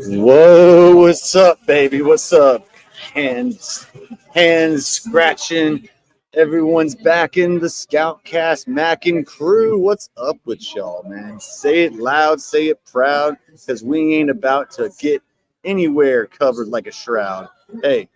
Whoa, what's up, baby? What's up? Hands scratching. Everyone's back in the ScOutCast Mackin crew. What's up with y'all, man? Say it loud, say it proud, because we ain't about to get anywhere covered like a shroud. Hey,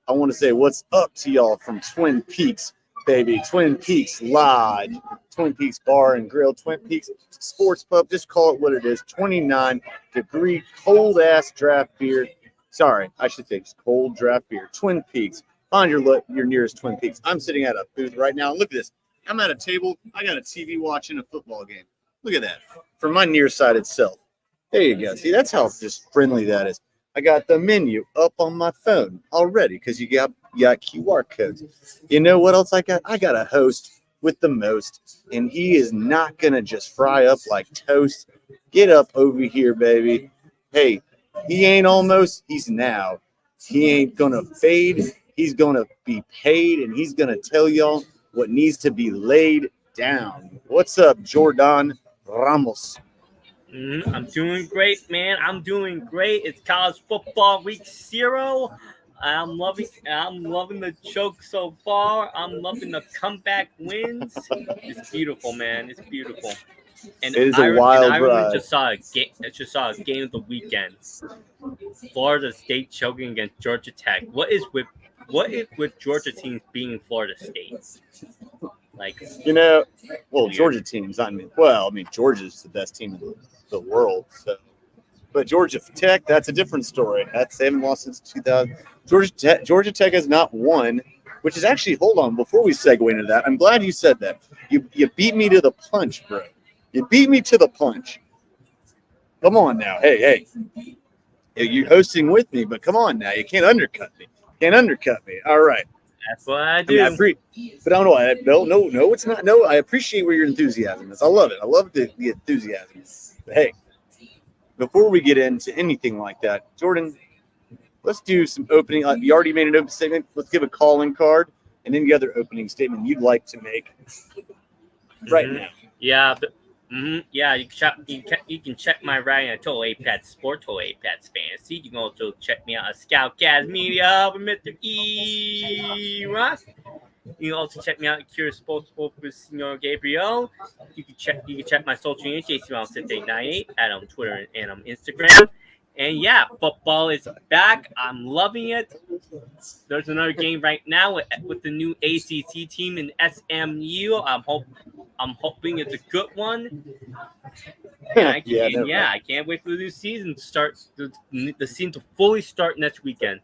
I want to say what's up to y'all from Twin Peaks, baby. Twin Peaks Lodge, Twin Peaks Bar and Grill, Twin Peaks Sports Pub. Just call it what it is. 29-degree cold-ass draft beer. Sorry, I should say just cold draft beer. Twin Peaks. Find your nearest Twin Peaks. I'm sitting at a booth right now. Look at this. I'm at a table. I got a TV watching a football game. Look at that. From my nearsighted self. There you go. See, that's how just friendly that is. I got the menu up on my phone already because you got QR codes. You know what else I got? I got a host with the most, and he is not going to just fry up like toast. Get up over here, baby. Hey, he ain't almost, he's now. He ain't going to fade. He's going to be paid, and he's going to tell y'all what needs to be laid down. What's up, Jordan Ramos? I'm doing great, man. I'm doing great. It's college football week 0. I'm loving the choke so far. I'm loving the comeback wins. It's beautiful, man. It's beautiful. And it is a wild ride. I just saw a game of the weekend. Florida State choking against Georgia Tech. What is with Georgia teams being Florida State? Like, Georgia teams. Georgia's the best team in the world. So, but Georgia Tech, that's a different story. They haven't lost since 2000. Georgia Tech has not won, which is actually. Hold on, before we segue into that, I'm glad you said that. You beat me to the punch, bro. You beat me to the punch. Come on now, hey. You're hosting with me, but come on now, you can't undercut me. All right. That's what I do. But I don't know. No, it's not. No, I appreciate where your enthusiasm is. I love it. I love the enthusiasm. But hey, before we get into anything like that, Jordan, let's do some opening. You already made an opening statement. Let's give a calling card and any other opening statement you'd like to make right now. Yeah, yeah. You can check my writing at Total Apex Sport, Total Apex Fantasy. You can also check me out at ScOutCast Media with Mr. E. Rock. You can also check me out at Curious Sports with Senor Gabriel. You can check my social media, JCML6898, on Twitter and on Instagram. And yeah, football is back. I'm loving it. There's another game right now with the new ACC team in SMU. I'm hoping it's a good one. I can't wait for the new season to start. The season to fully start next weekend.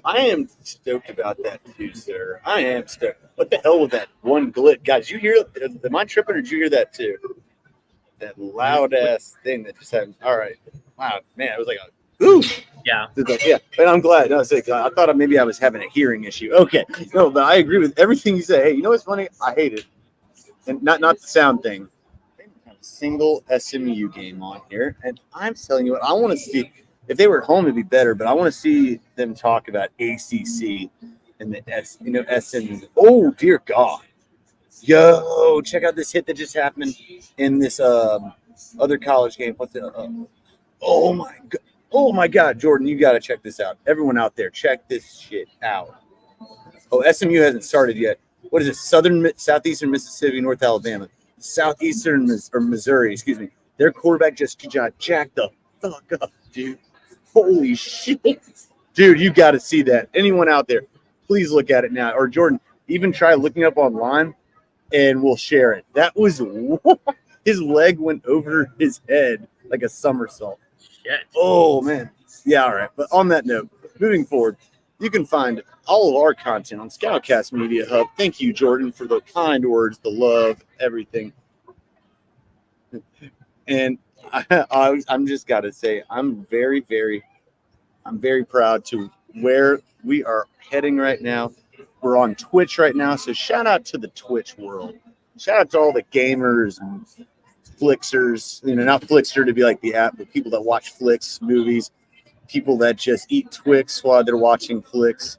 I am stoked about that too, sir. I am stoked. What the hell was that one glitch? Guys, you hear? Am I tripping or did you hear that too? That loud ass thing that just happened. All right. Wow, man, it was like a ooh. Yeah. Yeah. But I'm glad. No, I thought maybe I was having a hearing issue. Okay. No, but I agree with everything you say. Hey, you know what's funny? I hate it. And not the sound thing. Single SMU game on here, and I'm telling you what, I want to see. If they were at home, it'd be better, but I want to see them talk about ACC and the SMU. Oh dear God! Yo, check out this hit that just happened in this other college game. What's it? Oh my God, Jordan, you got to check this out. Everyone out there, check this shit out. Oh, SMU hasn't started yet. What is it? Southeastern Mississippi, North Alabama. Southeastern or Missouri, excuse me. Their quarterback just jacked the fuck up, dude. Holy shit. Dude, you got to see that. Anyone out there, please look at it now. Or Jordan, even try looking up online and we'll share it. That was his leg went over his head like a somersault. Shit. Oh, man. Yeah, all right. But on that note, moving forward, You can find all of our content on ScOutCast Media Hub. Thank you, Jordan, for the kind words, the love, everything. And I'm just got to say, I'm very proud to where we are heading right now. We're on Twitch right now, so shout out to the Twitch world. Shout out to all the gamers and Flixers. Not Flixer to be like the app, but people that watch flicks, movies, people that just eat Twix while they're watching flicks.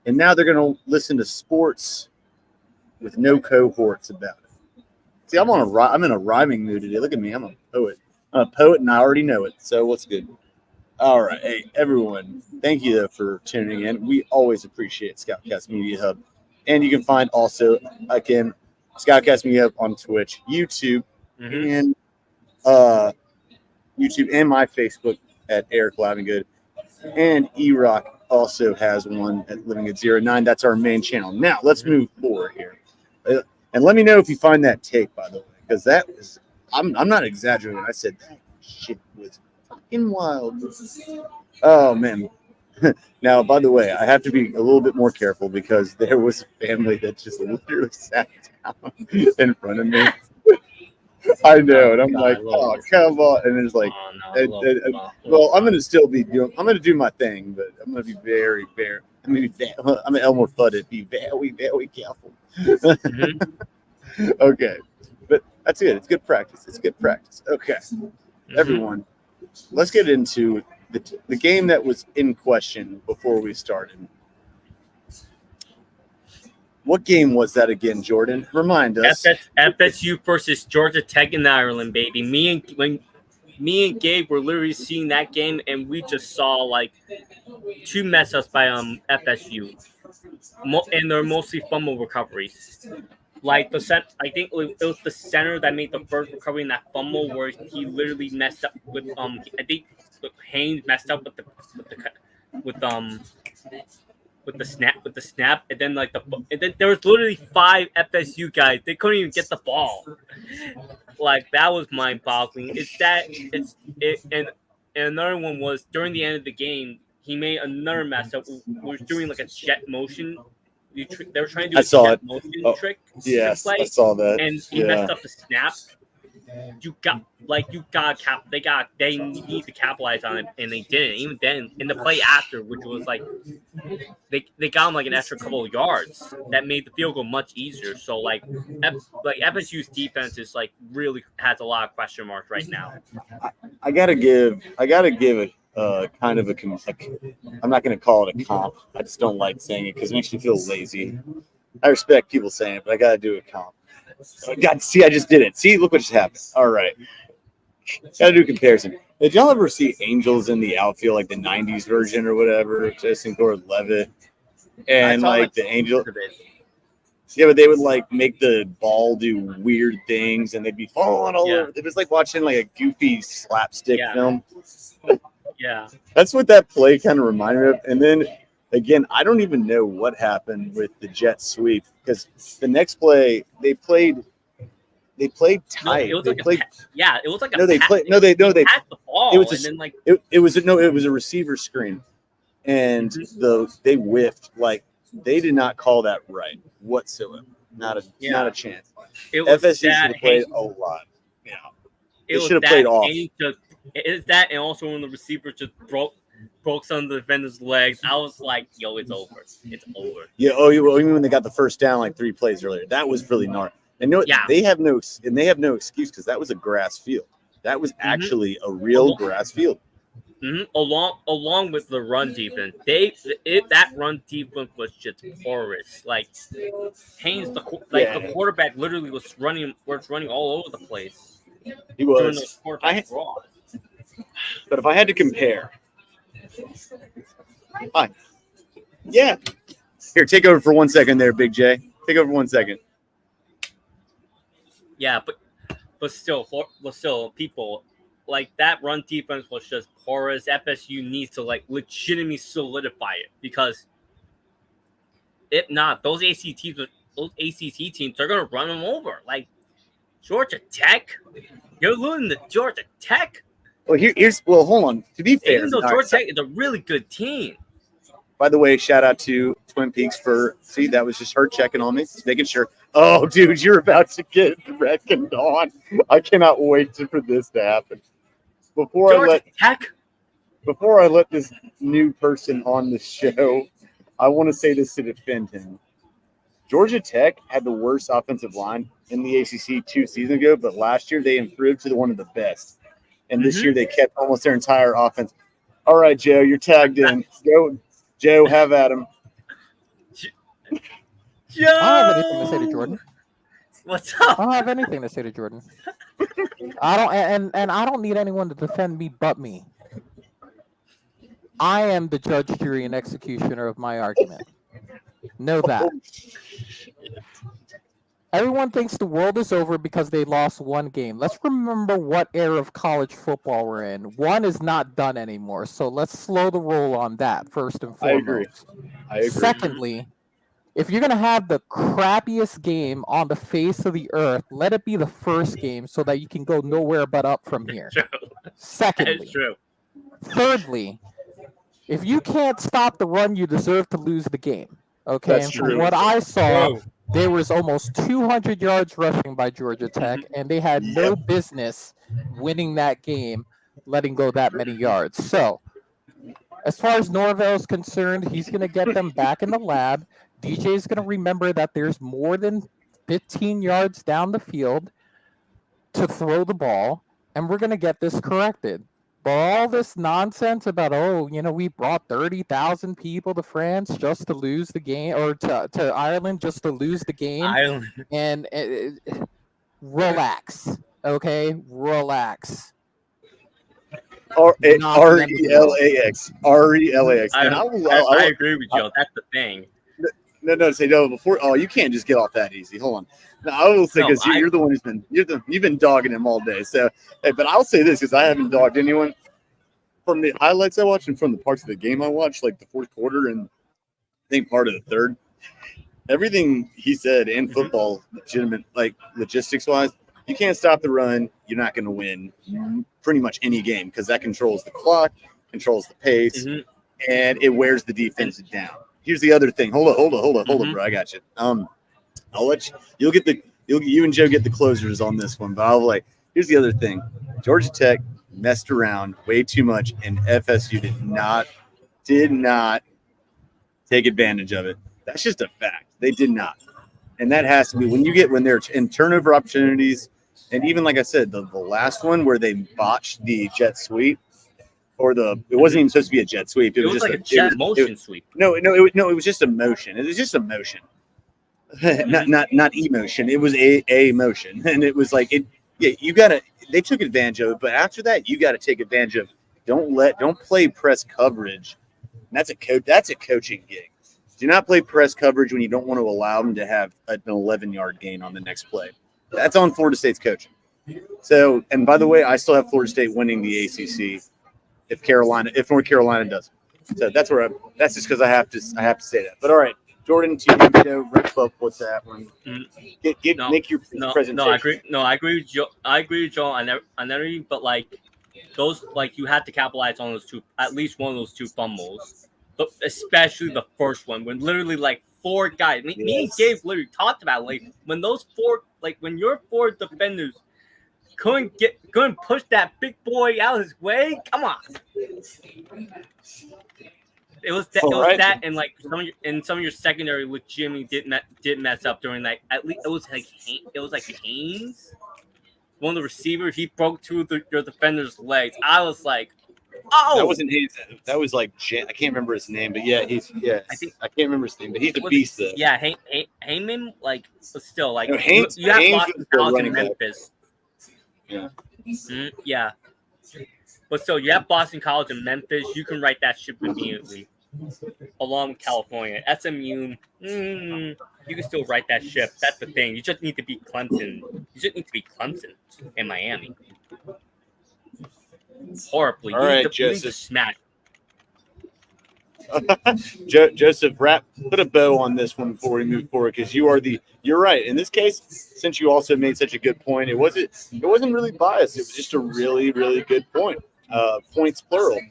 And now they're going to listen to sports with no cohorts about it. See, I'm in a rhyming mood today. Look at me. I'm a poet. I'm a poet, and I already know it. So what's good? All right. Hey, everyone. Thank you, though, for tuning in. We always appreciate ScOutCast Media Hub. And you can find also, again, ScOutCast Media Hub on Twitch, YouTube, and YouTube and my Facebook at Eric Lavingood. And E-Rock also has one at Living at 09. That's our main channel. Now, let's move forward here. And let me know if you find that take, by the way, because that was, I'm not exaggerating. I said that shit was fucking wild. Oh, man. Now, by the way, I have to be a little bit more careful because there was a family that just literally sat down in front of me. I know, and I'm like, oh, come on. And it's like, well, I'm going to still be doing, I'm going to do my thing, but I'm going to be very, I'm an Elmer Fudd, be very careful. Okay, but that's it. It's good practice. Okay, everyone, let's get into the game that was in question before we started. What game was that again, Jordan? Remind us. FSU versus Georgia Tech in Ireland, baby. Me and Gabe were literally seeing that game, and we just saw like two mess ups by FSU, and they're mostly fumble recoveries. Like I think it was the center that made the first recovery in that fumble where he literally messed up with I think Haynes messed up with the snap, and then there was literally 5 FSU guys. They couldn't even get the ball. Like, that was mind-boggling. And another one was during the end of the game, he made another mess up. Was doing like a jet motion. They were trying to do a jet motion trick. Yes, I saw that. And he messed up the snap. They need to capitalize on it, and they didn't. Even then, in the play after, which was like they got him like an extra couple of yards that made the field goal much easier. So FSU's defense is really has a lot of question marks right now. I gotta give a kind of I'm not gonna call it a comp. I just don't like saying it because it makes me feel lazy. I respect people saying it, but I gotta do a comp. God, see, I just did it. See, look what just happened. All right. Gotta do a comparison. Did y'all ever see Angels in the outfield, like the 90s version or whatever? Justin Gordon-Levitt. And the Angel. Yeah, but they would make the ball do weird things and they'd be falling all over. It was like watching a goofy slapstick film. Yeah. That's what that play kind of reminded me of. And then again, I don't even know what happened with the jet sweep because the next play they played tight. No, it was like they passed the ball. It was a receiver screen, and they whiffed. They did not call that right whatsoever. Not a chance. FSU should have played a lot. Yeah, they should have played off. It's that, and also when the receiver just broke some of the defender's legs, I was like, "Yo, it's over. It's over." Yeah. Oh, even when they got the first down 3 plays earlier, that was really gnarly. And they have no excuse because that was a grass field. That was actually a real grass field. Along with the run defense, that run defense was just porous. Haynes, the quarterback, literally was running all over the place. He was. But if I had to compare, here, take over for 1 second, there, Big J. Take over 1 second. Yeah, but still, people that run defense was just porous. FSU needs to legitimately solidify it because if not, those ACT teams, they're gonna run them over. Georgia Tech, you're losing to Georgia Tech. Well, hold on. To be fair, even though Georgia Tech is a really good team, By the way, shout out to Twin Peaks that was just her checking on me, just making sure. Oh, dude, you're about to get reckoned on. I cannot wait for this to happen. Before I let this new person on the show, I want to say this to defend him. Georgia Tech had the worst offensive line in the ACC 2 seasons ago, but last year they improved to one of the best. And this year they kept almost their entire offense. All right, Joe, you're tagged in. Go, Joe, have at him. Joe! I don't have anything to say to Jordan. What's up? I don't have anything to say to Jordan. I don't, and I don't need anyone to defend me but me. I am the judge, jury, and executioner of my argument. Know that. Everyone thinks the world is over because they lost one game. Let's remember what era of college football we're in. One is not done anymore, so let's slow the roll on that first and foremost. I agree. Secondly, if you're going to have the crappiest game on the face of the earth, let it be the first game so that you can go nowhere but up from here. Secondly, thirdly, if you can't stop the run, you deserve to lose the game. Okay, That's and true. from what I saw, there was almost 200 yards rushing by Georgia Tech, and they had no business winning that game, letting go that many yards. So, as far as Norvell is concerned, he's going to get them back in the lab. DJ is going to remember that there's more than 15 yards down the field to throw the ball, and we're going to get this corrected. But all this nonsense about, we brought 30,000 people to France just to lose the game, or to Ireland just to lose the game. And relax, okay? Relax. RELAX. RELAX. And I agree with you. That's the thing. No, you can't just get off that easy. Hold on. No, I will say, because you're the one you've been dogging him all day. So, but I'll say this, because I haven't dogged anyone. From the highlights I watched and from the parts of the game I watched, like the fourth quarter and I think part of the third, everything he said in football, legitimate, like logistics wise, you can't stop the run. You're not going to win pretty much any game, because that controls the clock, controls the pace, and it wears the defense down. Here's the other thing. Hold on, bro. I got you. I'll let you. You and Joe get the closers on this one, but here's the other thing. Georgia Tech messed around way too much, and FSU did not take advantage of it. That's just a fact. They did not, and that has to be when they're in turnover opportunities, and even like I said, the last one where they botched the jet sweep. It wasn't even supposed to be a jet sweep. It was just like a jet motion sweep. No, it was just a motion. It was just a motion, not emotion. It was a motion, and it was like it. Yeah, you gotta. They took advantage of it, but after that, you got to take advantage of. Don't play press coverage. And that's a coaching gig. Do not play press coverage when you don't want to allow them to have an 11-yard gain on the next play. That's on Florida State's coaching. So, and by the way, I still have Florida State winning the ACC. If North Carolina doesn't. So that's just because I have to say that. But all right, Jordan, to you, wrap up with that one. Make your presentation. I agree with Joe. I agree with Joe on everything, but those, you had to capitalize on those two, at least one of those two fumbles, but especially the first one when literally four guys. Me and Gabe literally talked about when those four, when your four defenders couldn't push that big boy out his way. Come on. It was that, and some of your secondary legitimately did mess up during at least it was Haynes, one of the receivers. He broke through your defender's legs. I was like, oh, that wasn't Haynes. That was I can't remember his name, but I can't remember his name, but he's a beast though. Yeah, Heyman, but still Haynes, you have Haynes Boston College in Memphis. Yeah. Yeah. But still, you have Boston College in Memphis. You can write that ship immediately. Along with California. SMU, you can still write that ship. That's the thing. You just need to be Clemson. You just need to be Clemson in Miami. Horribly. All right, Joseph. Smash. Joseph, put a bow on this one before we move forward, because you're right. In this case, since you also made such a good point, it wasn't really biased. It was just a really, really good point. Points plural.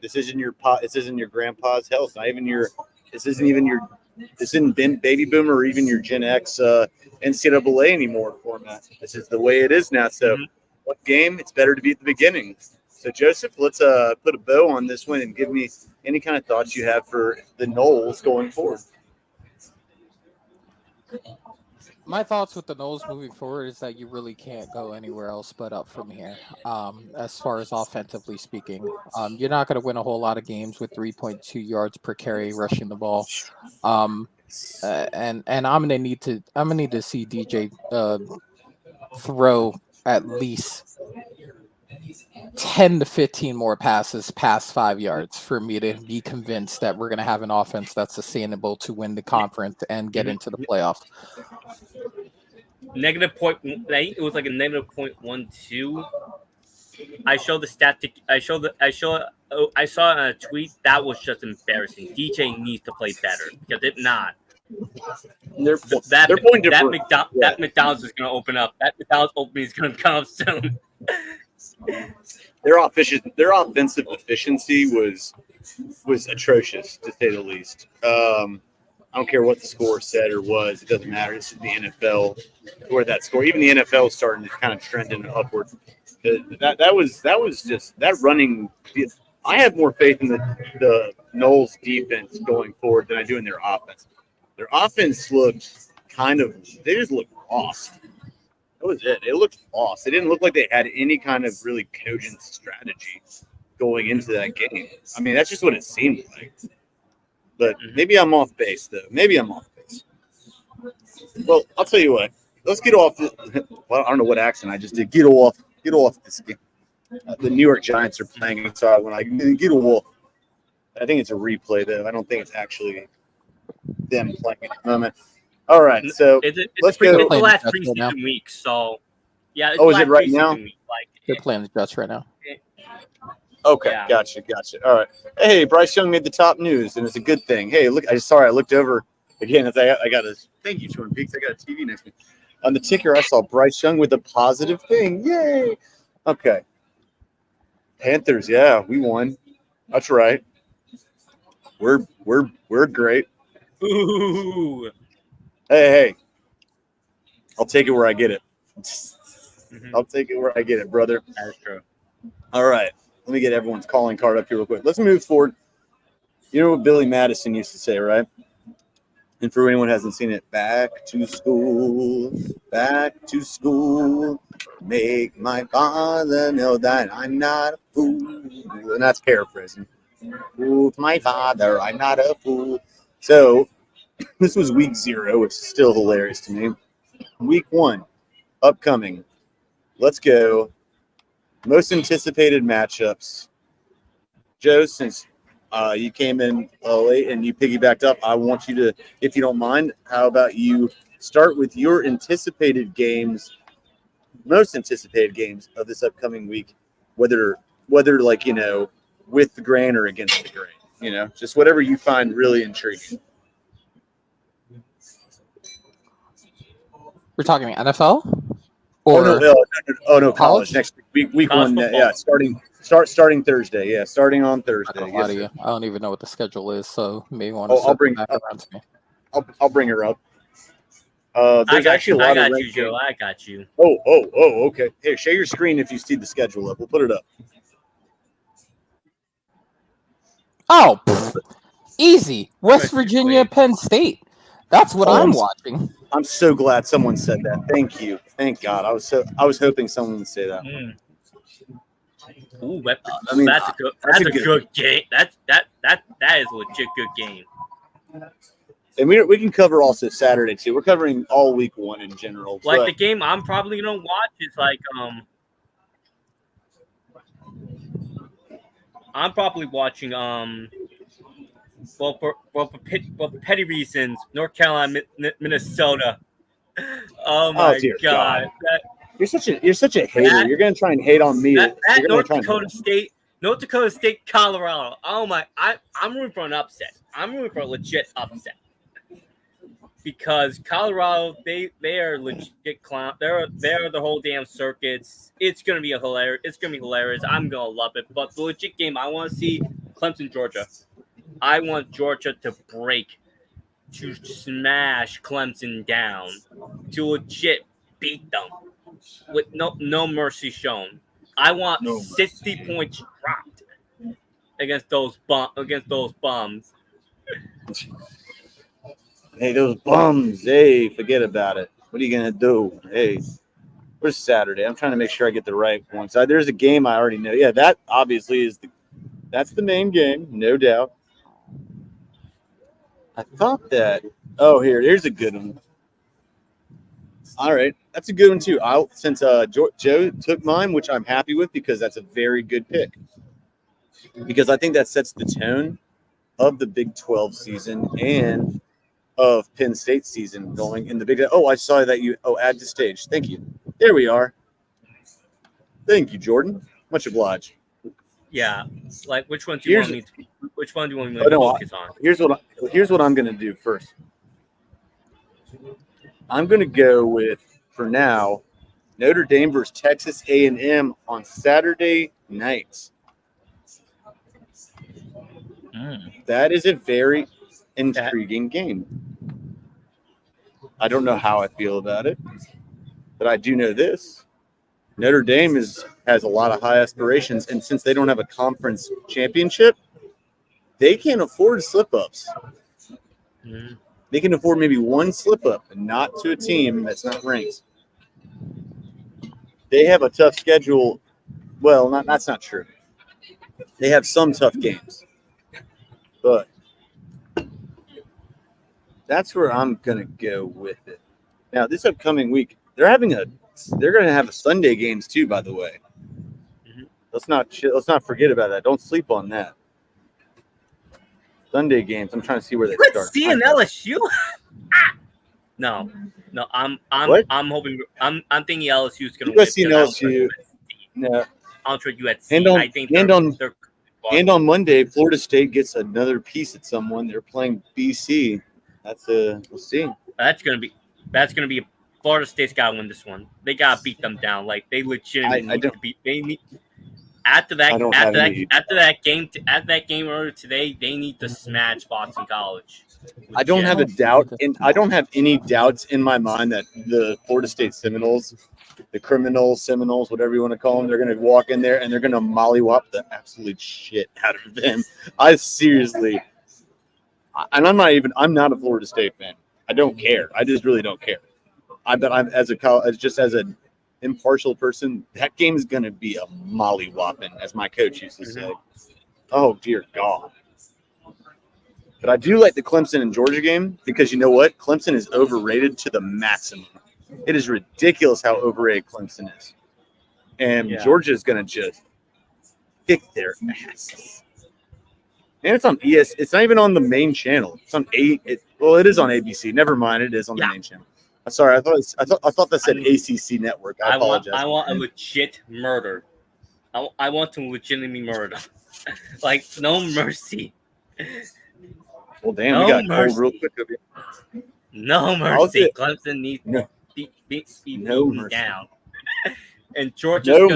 This isn't your pot. This isn't your grandpa's health. Not even your. This isn't even your. This isn't baby boomer or even your Gen X NCAA anymore format. This is the way it is now. So, what game? It's better to be at the beginning. So, Joseph, let's put a bow on this one and give me any kind of thoughts you have for the Noles going forward. My thoughts with the Noles moving forward is that you really can't go anywhere else but up from here. As far as offensively speaking, you're not going to win a whole lot of games with 3.2 yards per carry rushing the ball. And I'm gonna need to see DJ throw at least 10 to 15 more passes past 5 yards for me to be convinced that we're gonna have an offense that's sustainable to win the conference and get into the playoffs. Negative point. I think it was like a negative 0.12. I showed the stat. I saw a tweet that was just embarrassing. DJ needs to play better because if not, that McDonald's is going to open up. That McDonald's opening is going to come soon. Their offensive efficiency was atrocious, to say the least. I don't care what the score said or was. It doesn't matter. This is the NFL. Where that score, even the NFL is starting to kind of trend in upward. That was just that running. I have more faith in the Noles defense going forward than I do in their offense. Their offense looked they just looked lost. That was it. It looked lost. They didn't look like they had any kind of really cogent strategy going into that game. I mean, that's just what it seemed like. But maybe I'm off base, though. Maybe I'm off base. Well, I'll tell you what. Let's get off. Well, I don't know what accent I just did. Get off this game. The New York Giants are playing. So when I get off, I think it's a replay, though. I don't think it's actually them playing at the moment. All right, so let's go. It's the last preseason week, so yeah. Oh, is it right now? They're playing the Jets right now. Okay, yeah. Gotcha. All right. Hey, Bryce Young made the top news, and it's a good thing. Hey, look, I looked over again. I got a thank you, Twin Peaks. I got a TV next to me. On the ticker, I saw Bryce Young with a positive thing. Yay! Okay. Panthers, yeah, we won. That's right. We're great. Ooh. Hey. I'll take it where I get it. I'll take it where I get it, brother. That's true. All right. Let me get everyone's calling card up here real quick. Let's move forward. You know what Billy Madison used to say, right? And for anyone who hasn't seen it, back to school, make my father know that I'm not a fool. And that's paraphrasing. Fool to my father, I'm not a fool. So this was week 0, which is still hilarious to me. Week 1, upcoming. Let's go. Most anticipated matchups. Joe, since you came in late and you piggybacked up, I want you to, if you don't mind, how about you start with your anticipated games, most anticipated games of this upcoming week, whether like, with the grain or against the grain, just whatever you find really intriguing. We're talking NFL? No, college next week 1. Football. Yeah, starting Thursday. Yeah, starting on Thursday. I don't even know what the schedule is, so maybe want to back around to me. I'll bring her up. There's actually a lot of you, Joe. I got you. Oh, okay. Hey, share your screen if you see the schedule up. We'll put it up. Oh, easy. West Virginia, Penn State. That's what I'm watching. I'm so glad someone said that. Thank you. Thank God. I was hoping someone would say that. Ooh, that's a good game. That is a legit good game. And we can cover also Saturday too. We're covering all week 1 in general. Like the game I'm probably gonna watch is like I'm probably watching for petty reasons, North Carolina, Minnesota. Oh my God. You're such a hater. You're gonna try and hate on me. North Dakota State, Colorado. Oh my! I'm rooting for an upset. I'm rooting for a legit upset. because Colorado they are legit clown. They're the whole damn circuits. It's gonna be hilarious. It's gonna be hilarious. I'm gonna love it. But the legit game I want to see Clemson, Georgia. I want Georgia to smash Clemson down, to legit beat them with no mercy shown. I want 60 points dropped against those bums. Hey, those bums. Hey, forget about it. What are you gonna do? Hey, where's Saturday? I'm trying to make sure I get the right one. So there's a game I already know. Yeah, that obviously that's the main game, no doubt. I thought that. Oh, here's a good one. All right, that's a good one too. Since Joe took mine, which I'm happy with because that's a very good pick. Because I think that sets the tone of the Big 12 season and of Penn State season going in the Big. Oh, I saw that you. Oh, add to stage. Thank you. There we are. Thank you, Jordan. Much obliged. Yeah, like which one do you want me to focus on? Here's what I'm going to do first. I'm going to go with, for now, Notre Dame versus Texas A&M on Saturday nights. That is a very intriguing game. I don't know how I feel about it, but I do know this. Notre Dame has a lot of high aspirations, and since they don't have a conference championship, they can't afford slip-ups. Mm-hmm. They can afford maybe one slip-up, and not to a team that's not ranked. They have a tough schedule. Well, that's not true. They have some tough games. But that's where I'm going to go with it. Now, this upcoming week, they're going to have a Sunday games too, by the way. Mm-hmm. Let's not forget about that. Don't sleep on that. Sunday games. I'm trying to see where they start. Seeing LSU? No. I'm hoping. I'm thinking LSU is going to win. USC and LSU. No. I'll trade you at C. I think and on Monday, Florida State gets another piece at someone. They're playing BC. We'll see. That's gonna be Florida State's gotta win this one. They gotta beat them down. Like they legitimately need to beat. They need after that game earlier today. They need to smash Boston College. I don't have a doubt, and I don't have any doubts in my mind that the Florida State Seminoles, the criminal Seminoles, whatever you want to call them, they're going to walk in there and they're going to mollywop the absolute shit out of them. I seriously, and I'm not a Florida State fan. I don't care. I just really don't care. But I'm as an impartial person, that game is going to be a mollywhopping, as my coach used to say. Oh dear God. But I do like the Clemson and Georgia game because you know what? Clemson is overrated to the maximum. It is ridiculous how overrated Clemson is. And Georgia is going to just kick their asses. And it's on ES. It's not even on the main channel. It's on it is on ABC. Never mind. It is on the main channel. Sorry, I thought that said ACC network. I apologize. I want a legit murder. I want to legitimately murder. Like, no mercy. Well, damn, we got cold real quick. No mercy. Clemson needs to be down. And Georgia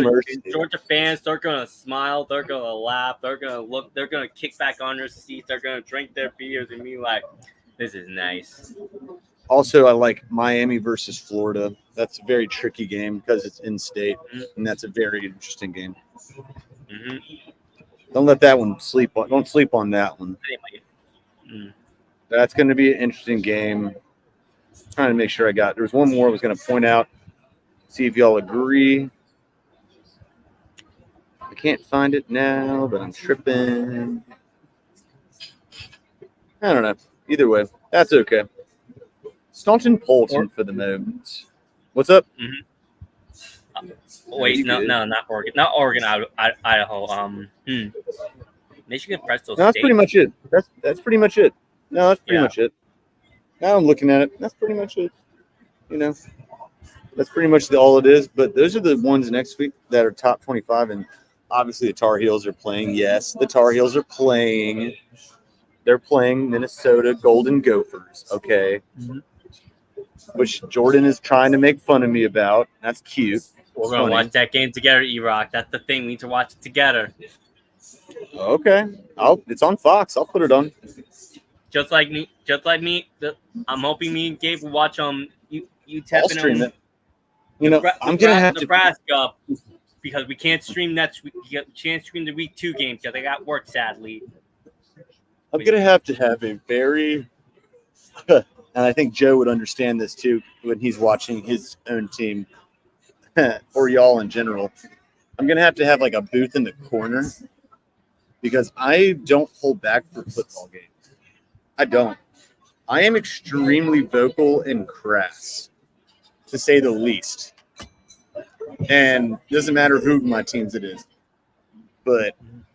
fans, they're gonna smile, they're gonna laugh, they're gonna look, they're gonna kick back on their seats, they're gonna drink their beers and be like, "This is nice." Also, I like Miami versus Florida. That's a very tricky game because it's in state, and that's a very interesting game. Mm-hmm. Don't let that one sleep. Don't sleep on that one. That's going to be an interesting game. Trying to make sure there was one more I was going to point out. See if y'all agree. I can't find it now, but I'm tripping. I don't know. Either way, that's okay. Staunton Polton for the moment. What's up? Mm-hmm. Wait, no, not Oregon. Not Oregon, Idaho. Michigan Pretzel State. No, that's pretty much it. That's pretty much it. No, that's pretty much it. Now I'm looking at it. That's pretty much it. You know, that's pretty much all it is. But those are the ones next week that are top 25. And obviously the Tar Heels are playing. Yes, the Tar Heels are playing. They're playing Minnesota Golden Gophers. Okay. Mm-hmm. which Jordan is trying to make fun of me about. That's cute. We're It's gonna funny. watch that game together, E-Rock. That's the thing. We need to watch it together. Okay, it's on Fox. I'll put it on. Just like me. I'm hoping me and Gabe will watch you I'll tapping stream it. You know, I'm gonna have to. Nebraska because we can't stream we can't stream the week 2 game because I got work sadly. I'm gonna have to have a very, and I think Joe would understand this too when he's watching his own team, or y'all in general. I'm gonna have to have like a booth in the corner because I don't hold back for football games. I don't. I am extremely vocal and crass, to say the least. And it doesn't matter who my teams it is, but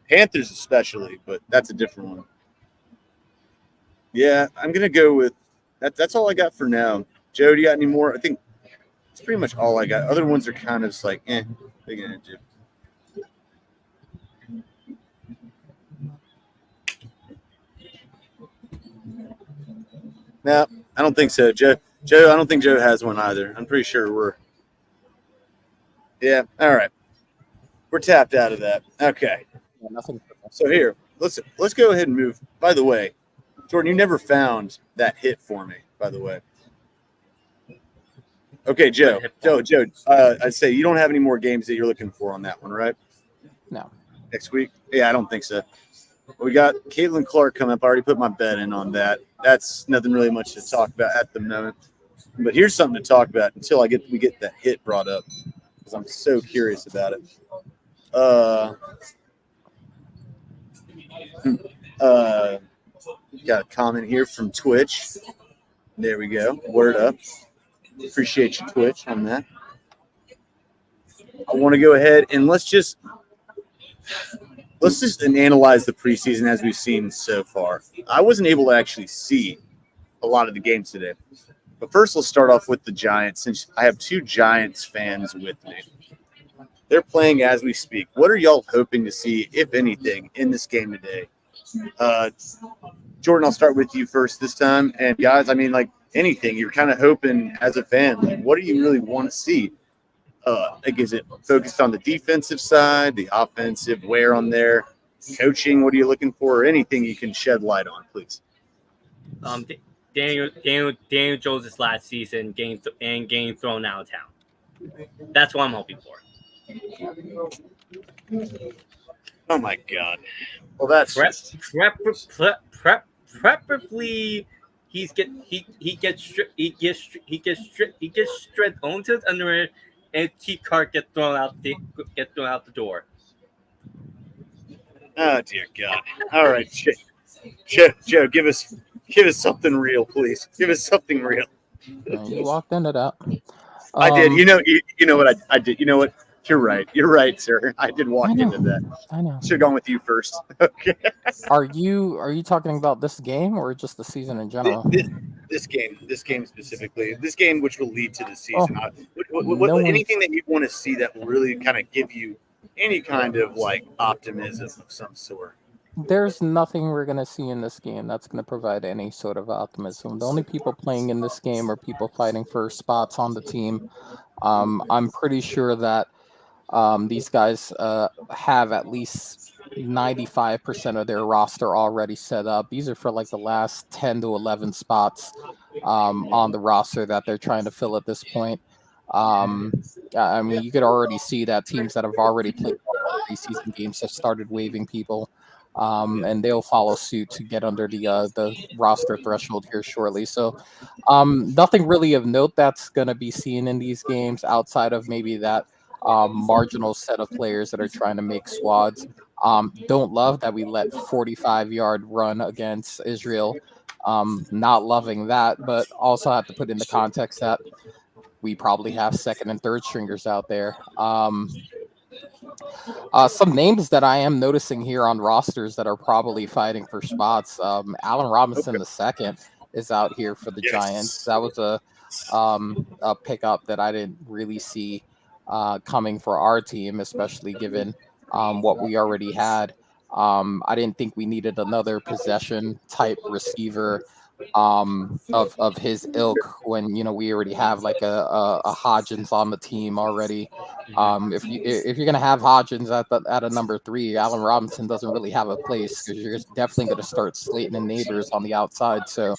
Panthers especially. But that's a different one. Yeah, I'm gonna go with that. That's all I got for now. Joe, do you got any more? I think it's pretty much all I got. Other ones are kind of just like, they're gonna do. No, I don't think so, Joe. Joe, I don't think Joe has one either. I'm pretty sure we're. Yeah, all right. We're tapped out of that. Okay. Yeah, nothing. So here, let's go ahead and move. By the way, Jordan, you never found that hit for me. By the way. Okay, Joe. I'd say you don't have any more games that you're looking for on that one, right? No. Next week? Yeah, I don't think so. We got Caitlin Clark coming up. I already put my bet in on that. That's nothing really much to talk about at the moment. But here's something to talk about until we get that hit brought up because I'm so curious about it. Got a comment here from Twitch. There we go. Word up. Appreciate you, Twitch, on that. I want to go ahead and let's just analyze the preseason as we've seen so far. I wasn't able to actually see a lot of the games today. But first, let's start off with the Giants, since I have 2 Giants fans with me. They're playing as we speak. What are y'all hoping to see, if anything, in this game today? Jordan, I'll start with you first this time. And guys, I mean, like anything, you're kind of hoping as a fan, like, what do you really want to see? Like, is it focused on the defensive side, the offensive, where on there, coaching? What are you looking for? Or anything you can shed light on, please. Daniel Jones' last season getting thrown out of town. That's what I'm hoping for. Oh my God! Well, that's preferably he gets stripped onto his underwear and T card get thrown out the door. Oh dear God! All right, Joe, give us something real, please. Give us something real. You walked into that. I did. You know what I did. You know what? You're right. You're right, sir. I did walk into that. I know. Should have gone with you first. Okay. Are you talking about this game or just the season in general? This game specifically. This game, which will lead to the season. Anything that you want to see that will really kind of give you any kind of like optimism of some sort. There's nothing we're going to see in this game that's going to provide any sort of optimism. The only people playing in this game are people fighting for spots on the team. I'm pretty sure that these guys have at least 95% of their roster already set up. These are for like the last 10 to 11 spots on the roster that they're trying to fill at this point. I mean, you could already see that teams that have already played preseason games have started waiving people. And they'll follow suit to get under the roster threshold here shortly. So nothing really of note that's going to be seen in these games outside of maybe that marginal set of players that are trying to make squads. Don't love that we let 45-yard run against Israel. Not loving that, but also have to put in the context that we probably have second and third stringers out there. Some names that I am noticing here on rosters that are probably fighting for spots. Allen Robinson II is out here for the Giants. That was a pickup that I didn't really see coming for our team, especially given what we already had. I didn't think we needed another possession type receiver of his ilk when we already have like a Hodgins on the team already. If you're gonna have Hodgins at a number 3, Allen Robinson doesn't really have a place because you're definitely gonna start Slayton and Neighbors on the outside. So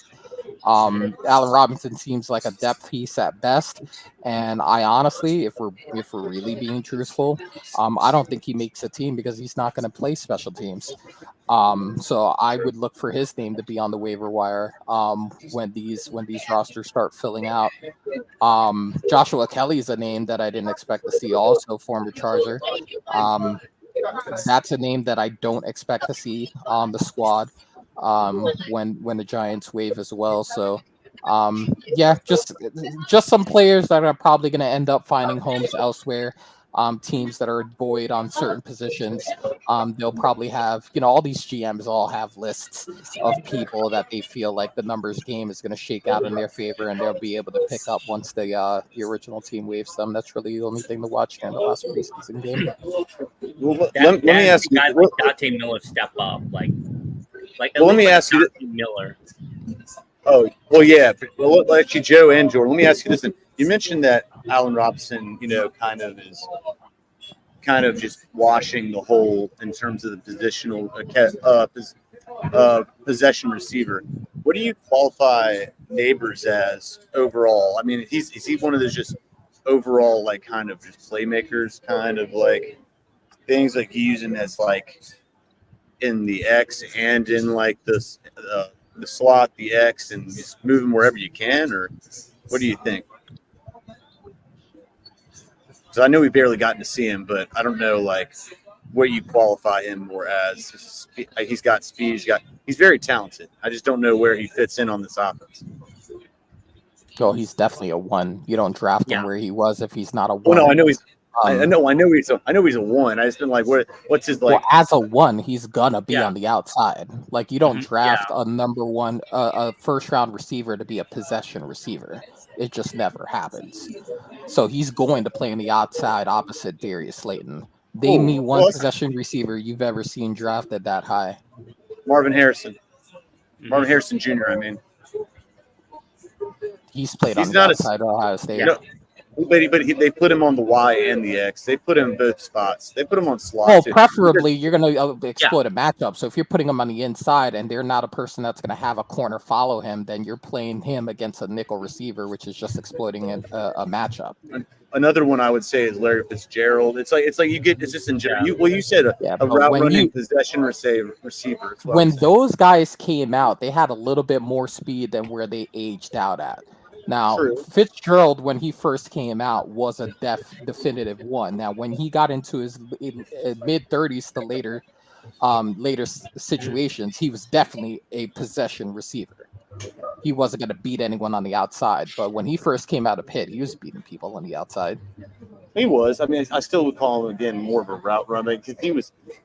Allen Robinson seems like a depth piece at best, and I honestly, if we're really being truthful, I don't think he makes a team because he's not going to play special teams. So I would look for his name to be on the waiver wire when these rosters start filling out. Joshua Kelly is a name that I didn't expect to see, also former Charger. That's a name that I don't expect to see on the squad when the Giants waive as well. So yeah, just some players that are probably going to end up finding homes elsewhere. Teams that are void on certain positions. They'll probably have, all these GMs all have lists of people that they feel like the numbers game is going to shake out in their favor, and they'll be able to pick up once the original team waives them. That's really the only thing to watch here in the last preseason game. Well, let me ask you. Guys like Dante Miller step up, like let me ask you. Dante Miller. Oh, well, yeah. Well, actually, Joe and Jordan, let me ask you this. You mentioned that Allen Robinson, kind of just washing the hole in terms of the positional possession receiver. What do you qualify Neighbors as overall? I mean, is he one of those just overall like kind of just playmakers, kind of like things like you use him as like in the X and in like the slot, the X, and just move him wherever you can, or what do you think? So I know we barely gotten to see him, but I don't know like what you qualify him more as. He's got speed. He's very talented. I just don't know where he fits in on this offense. Well, he's definitely a 1. You don't draft him where he was if he's not a 1. Well, no, I know he's. I know he's a 1. I just been like, what's his like? Well, as a 1, he's gonna be on the outside. Like you don't draft a number 1, a first round receiver to be a possession receiver. It just never happens. So he's going to play on the outside opposite Darius Slayton. Name me one possession receiver you've ever seen drafted that high. Marvin Harrison. Marvin Harrison Jr., I mean. He's played on the outside of Ohio State. But they put him on the Y and the X. They put him in both spots. They put him on slot. Well, preferably you're going to exploit a matchup. So if you're putting him on the inside and they're not a person that's going to have a corner follow him, then you're playing him against a nickel receiver, which is just exploiting a matchup. Another one I would say is Larry Fitzgerald. It's like you get it's just in general. You said a route running possession receiver. When those guys came out, they had a little bit more speed than where they aged out at. Now, Fitzgerald, when he first came out, was a definitive 1. Now, when he got into his mid-30s to later situations, he was definitely a possession receiver. He wasn't going to beat anyone on the outside. But when he first came out of Pitt, he was beating people on the outside. He was. I mean, I still would call him, again, more of a route runner because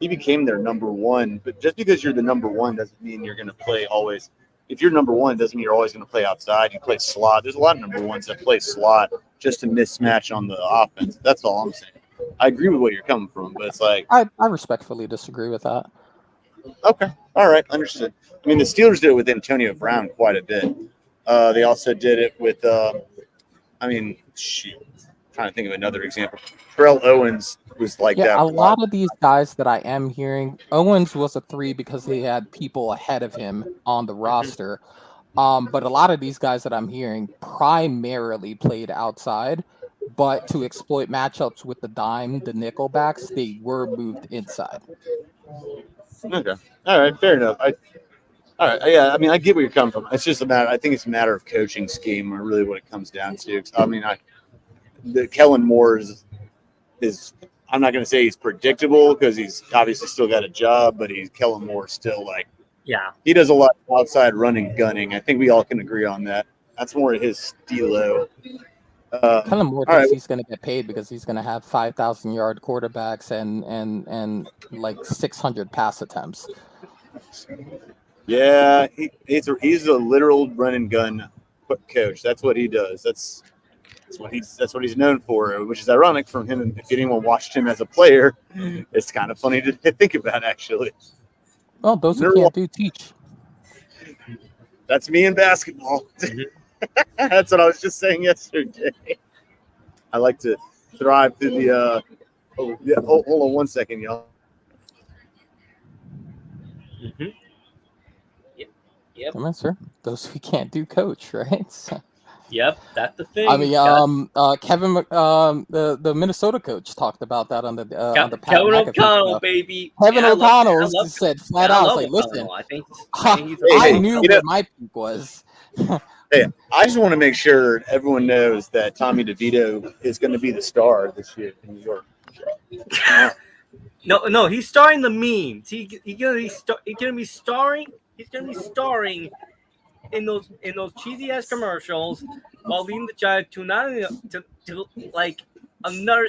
he became their number 1. But just because you're the number 1 doesn't mean you're going to play always. If you're number 1, doesn't mean you're always going to play outside. You play slot. There's a lot of number 1s that play slot just to mismatch on the offense. That's all I'm saying. I agree with where you're coming from, but it's like I respectfully disagree with that. Okay, all right, understood. I mean, the Steelers did it with Antonio Brown quite a bit. They also did it with, I'm trying to think of another example. Terrell Owens was like that. A lot of these guys that I am hearing, Owens was a 3 because he had people ahead of him on the roster. But a lot of these guys that I'm hearing primarily played outside, but to exploit matchups with the dime, the nickel backs, they were moved inside. Okay. All right. Fair enough. All right. Yeah. I mean, I get where you're coming from. It's just I think it's a matter of coaching scheme, or really what it comes down to. I mean, Kellen Moore is. I'm not going to say he's predictable because he's obviously still got a job, but Kellen Moore still he does a lot of outside running, gunning. I think we all can agree on that. That's more his stilo. Kellen Moore thinks he's going to get paid because he's going to have 5,000-yard quarterbacks and like 600 pass attempts. Yeah, he's a literal run and gun coach. That's what he does. That's what he's known for, which is ironic from him. If anyone watched him as a player, it's kind of funny to think about, actually. Well, those who can't do teach. That's me in basketball. Mhm. That's what I was just saying yesterday. I like to thrive through the. Hold on one second, y'all. Mhm. Yep. Come on, sir. Those who can't do coach, right? So, Yep. That's the thing. I mean, Kevin, the Minnesota coach talked about that on the Pat Kevin McAfee O'Connell, show. baby. Kevin And I O'Connell love said flat and I out, "Was love like, listen, O'Connell. I think he's a I Hey, great knew you coach. know, where my peak was." hey, I just want to make sure everyone knows that Tommy DeVito is going to be the star this year in New York. No, he's starring the memes. He's gonna be starring. He's gonna be starring in those cheesy ass commercials while leading the Giants to like another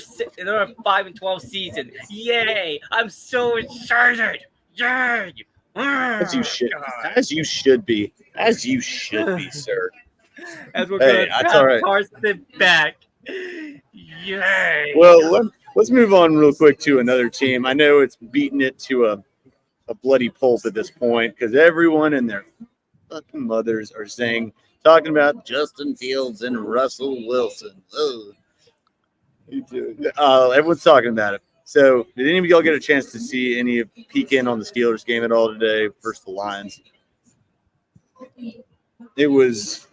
5-12 season. Yay! I'm so excited. Yay! As you should, as you should be, as you should be, sir. As we're Hey, gonna that's have all right. Carson back. Yay! Well, let's move on real quick to another team. I know it's beating it to a bloody pulp at this point because everyone and their fucking mothers are talking about Justin Fields and Russell Wilson. Ugh. Everyone's talking about it. So, did any of y'all get a chance to see any peek in on the Steelers game at all today versus the Lions? It was,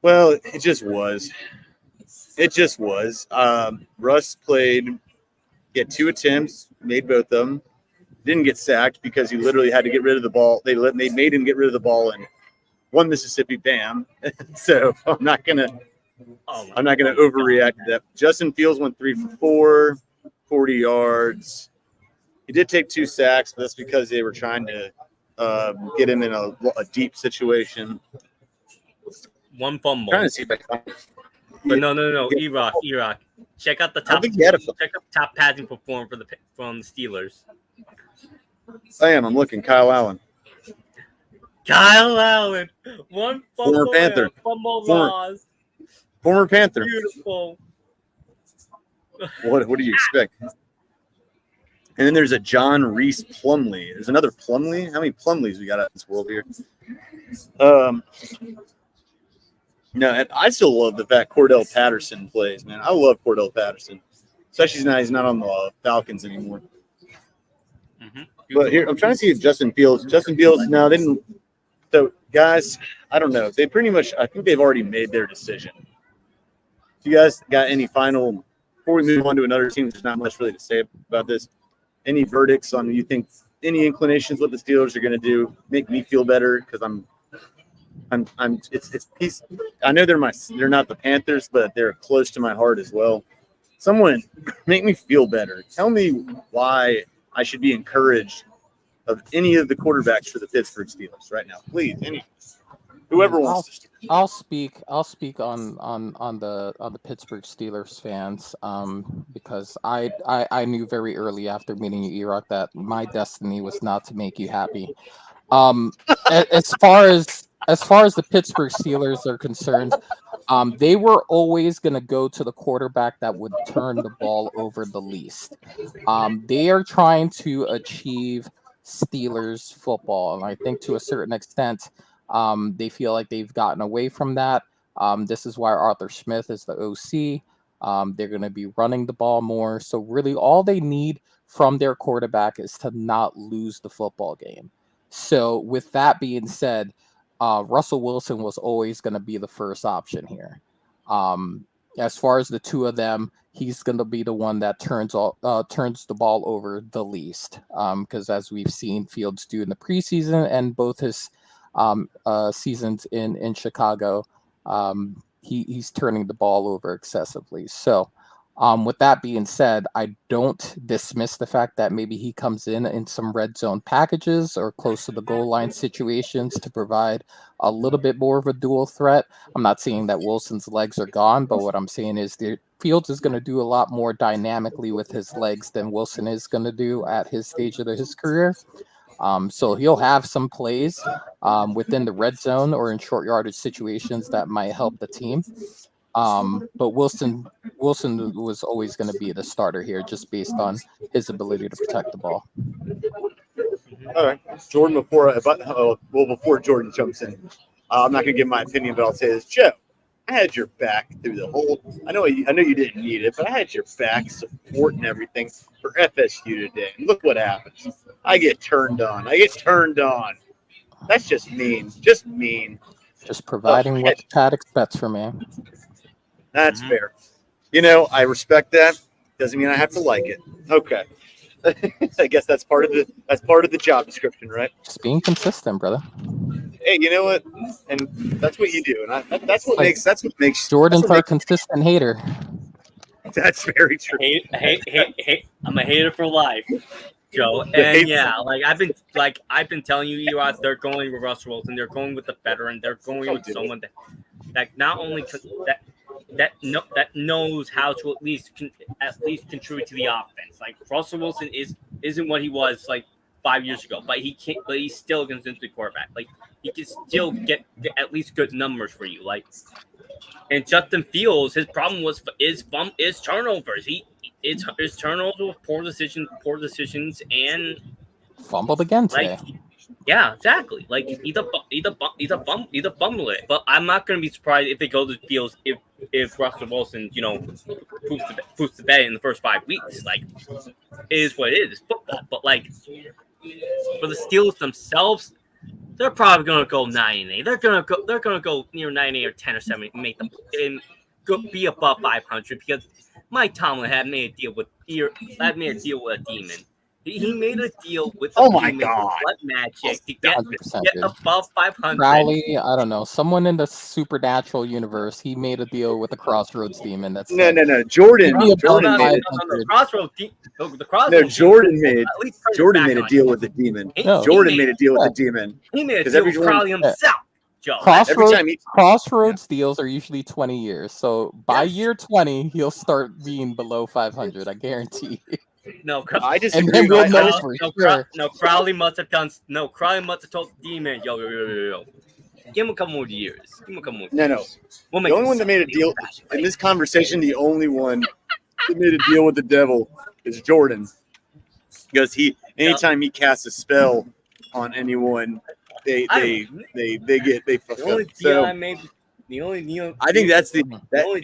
well, it just was. It just was. Russ played, he had 2 attempts, made both of them. Didn't get sacked because he literally had to get rid of the ball. They made him get rid of the ball in one Mississippi, bam. So I'm not gonna overreact to that. Justin Fields went 3 for 4, 40 yards. He did take 2 sacks, but that's because they were trying to get him in a deep situation. One fumble. Trying to see if I can find. But no. E-Rock. Check out the I top. think he had a. Check out the top passing performer from the Steelers. I am. I'm looking. Kyle Allen. Kyle Allen. One fumble. Former Panther. Fumble Former- loss. Former Panther. Beautiful. What do you expect? And then there's a John Reese Plumlee. There's another Plumlee. How many Plumlees we got out in this world here? No, and I still love the fact Cordell Patterson plays, man. I love Cordell Patterson, especially now he's not on the Falcons anymore. Mm-hmm. But here, I'm trying to see if Justin Fields, no, they didn't. So, guys, I don't know. They pretty much, I think they've already made their decision. Do you guys got any final, before we move on to another team, there's not much really to say about this. Any verdicts on, you think, any inclinations what the Steelers are going to do? Make me feel better because it's peace. I know they're not the Panthers, but they're close to my heart as well. Someone make me feel better. Tell me why I should be encouraged of any of the quarterbacks for the Pittsburgh Steelers right now, please. Whoever wants to. I'll speak on the Pittsburgh Steelers fans because I knew very early after meeting you, E-Rock, that my destiny was not to make you happy. As far as the Pittsburgh Steelers are concerned, they were always going to go to the quarterback that would turn the ball over the least. They are trying to achieve Steelers football, and I think to a certain extent, they feel like they've gotten away from that. This is why Arthur Smith is the OC. They're going to be running the ball more. So really, all they need from their quarterback is to not lose the football game. So with that being said, Russell Wilson was always going to be the first option here. As far as the two of them, he's going to be the one that turns the ball over the least. Because as we've seen Fields do in the preseason and both his seasons in Chicago, he's turning the ball over excessively. So with that being said, I don't dismiss the fact that maybe he comes in some red zone packages or close to the goal line situations to provide a little bit more of a dual threat. I'm not saying that Wilson's legs are gone, but what I'm saying is the Fields is going to do a lot more dynamically with his legs than Wilson is going to do at his stage of his career. So he'll have some plays within the red zone or in short yardage situations that might help the team. But Wilson was always going to be the starter here just based on his ability to protect the ball. All right, Jordan. Before Jordan jumps in, I'm not gonna give my opinion, but I'll say this, Joe. I had your back through the whole. I know you didn't need it, but I had your back, support and everything for FSU today. And look what happens. I get turned on. That's just mean. Just mean. Just providing what the Pat expects from me. That's fair. I respect that. Doesn't mean I have to like it. Okay. I guess that's part of the job description, right? Just being consistent, brother. Hey, you know what? And that's what you do, and that's what makes Jordan's our consistent hater. That's very true. Hate. I'm a hater for life, Joe. And yeah, I've been telling you, they're going with Russell Wilson, they're going with the veteran, they're going with someone that not only that knows how to at least contribute to the offense. Like Russell Wilson isn't what he was like 5 years ago, but he's still a consistent quarterback. Like he can still get at least good numbers for you. Like, and Justin Fields, his problem is turnovers. His turnovers with poor decisions, and fumbled again today. Yeah, exactly. Like either fumble it. But I'm not going to be surprised if it goes to Fields if Russell Wilson, poops the bed in the first 5 weeks. Like, it is what it is. It's football. But like for the Steelers themselves, they're probably going to go 9-8. They're going to go near 9-8 or 10 or 7 and be above 500 because Mike Tomlin had made a deal with a demon. He made a deal with the demon blood magic to get above 500. Crowley, I don't know, someone in the supernatural universe. He made a deal with the Crossroads demon. That's no. Jordan made a deal with the demon. Jordan made a deal with the demon. He made a deal with Crowley himself. Joe. Crossroads deals are usually 20 years. So by year 20, he'll start being below 500. I guarantee. No, I disagree. Crowley must have told the demon, yo. Give him a couple more years. No. We'll the only one that made a deal in this conversation, the only one that made a deal with the devil is Jordan. Because anytime he casts a spell on anyone, they fuck up. I think that's the only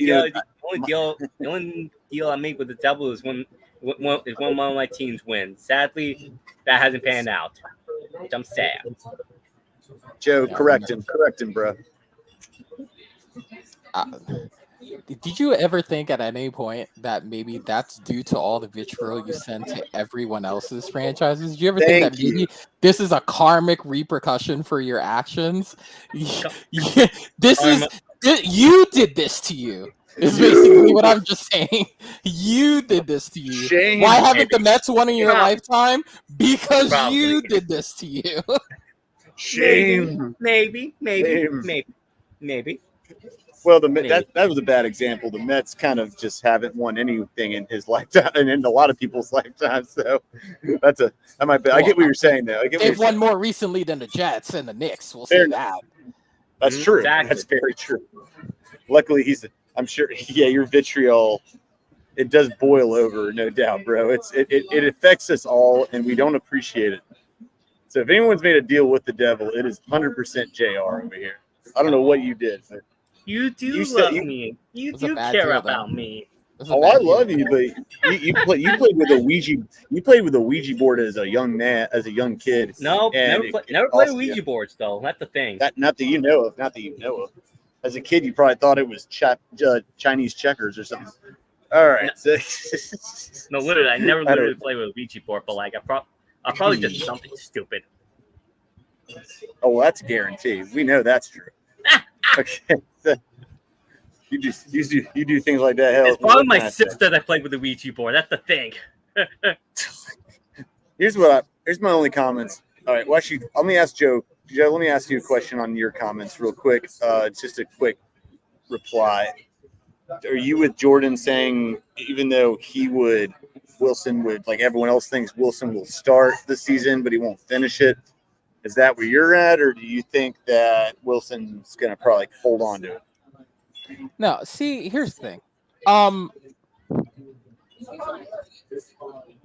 deal I made with the devil is when one of my teams wins. Sadly, that hasn't panned out. Which I'm sad. Joe, correct him, bro. Did you ever think at any point that maybe that's due to all the vitriol you send to everyone else's franchises? Did you ever think that maybe this is a karmic repercussion for your actions? You did this to you. Is basically what I'm just saying. You did this to you. Shame, why haven't the Mets won in your lifetime? Because you did this to you. Shame. Maybe. Well, that was a bad example. The Mets kind of just haven't won anything in his lifetime and in a lot of people's lifetimes. So I get what you're saying though. They've won more recently than the Jets and the Knicks. We'll say that. That's true. Exactly. That's very true. Luckily, I'm sure. Yeah, your vitriol, it does boil over, no doubt, bro. It affects us all, and we don't appreciate it. So if anyone's made a deal with the devil, it is 100% JR over here. I don't know what you did. But you love me. You do care about me. Oh, I love you, but you played with a Ouija. You played with a Ouija board as a young man, as a young kid. No, never played Ouija boards though. That's the thing. Not that you know of. As a kid, you probably thought it was Chinese checkers or something. All right. No, literally, I never literally played with a Ouija board, but like I probably did something stupid. Oh, well, that's guaranteed. We know that's true. Okay. You do things like that. Hell, it's probably my sister that played with the Ouija board. That's the thing. Here's my only comments. All right. Well, actually, let me ask Joe. Joe, let me ask you a question on your comments real quick. It's just a quick reply. Are you with Jordan saying even though Wilson would, like everyone else thinks Wilson will start the season, but he won't finish it? Is that where you're at, or do you think that Wilson's going to probably hold on to it? No, see, here's the thing.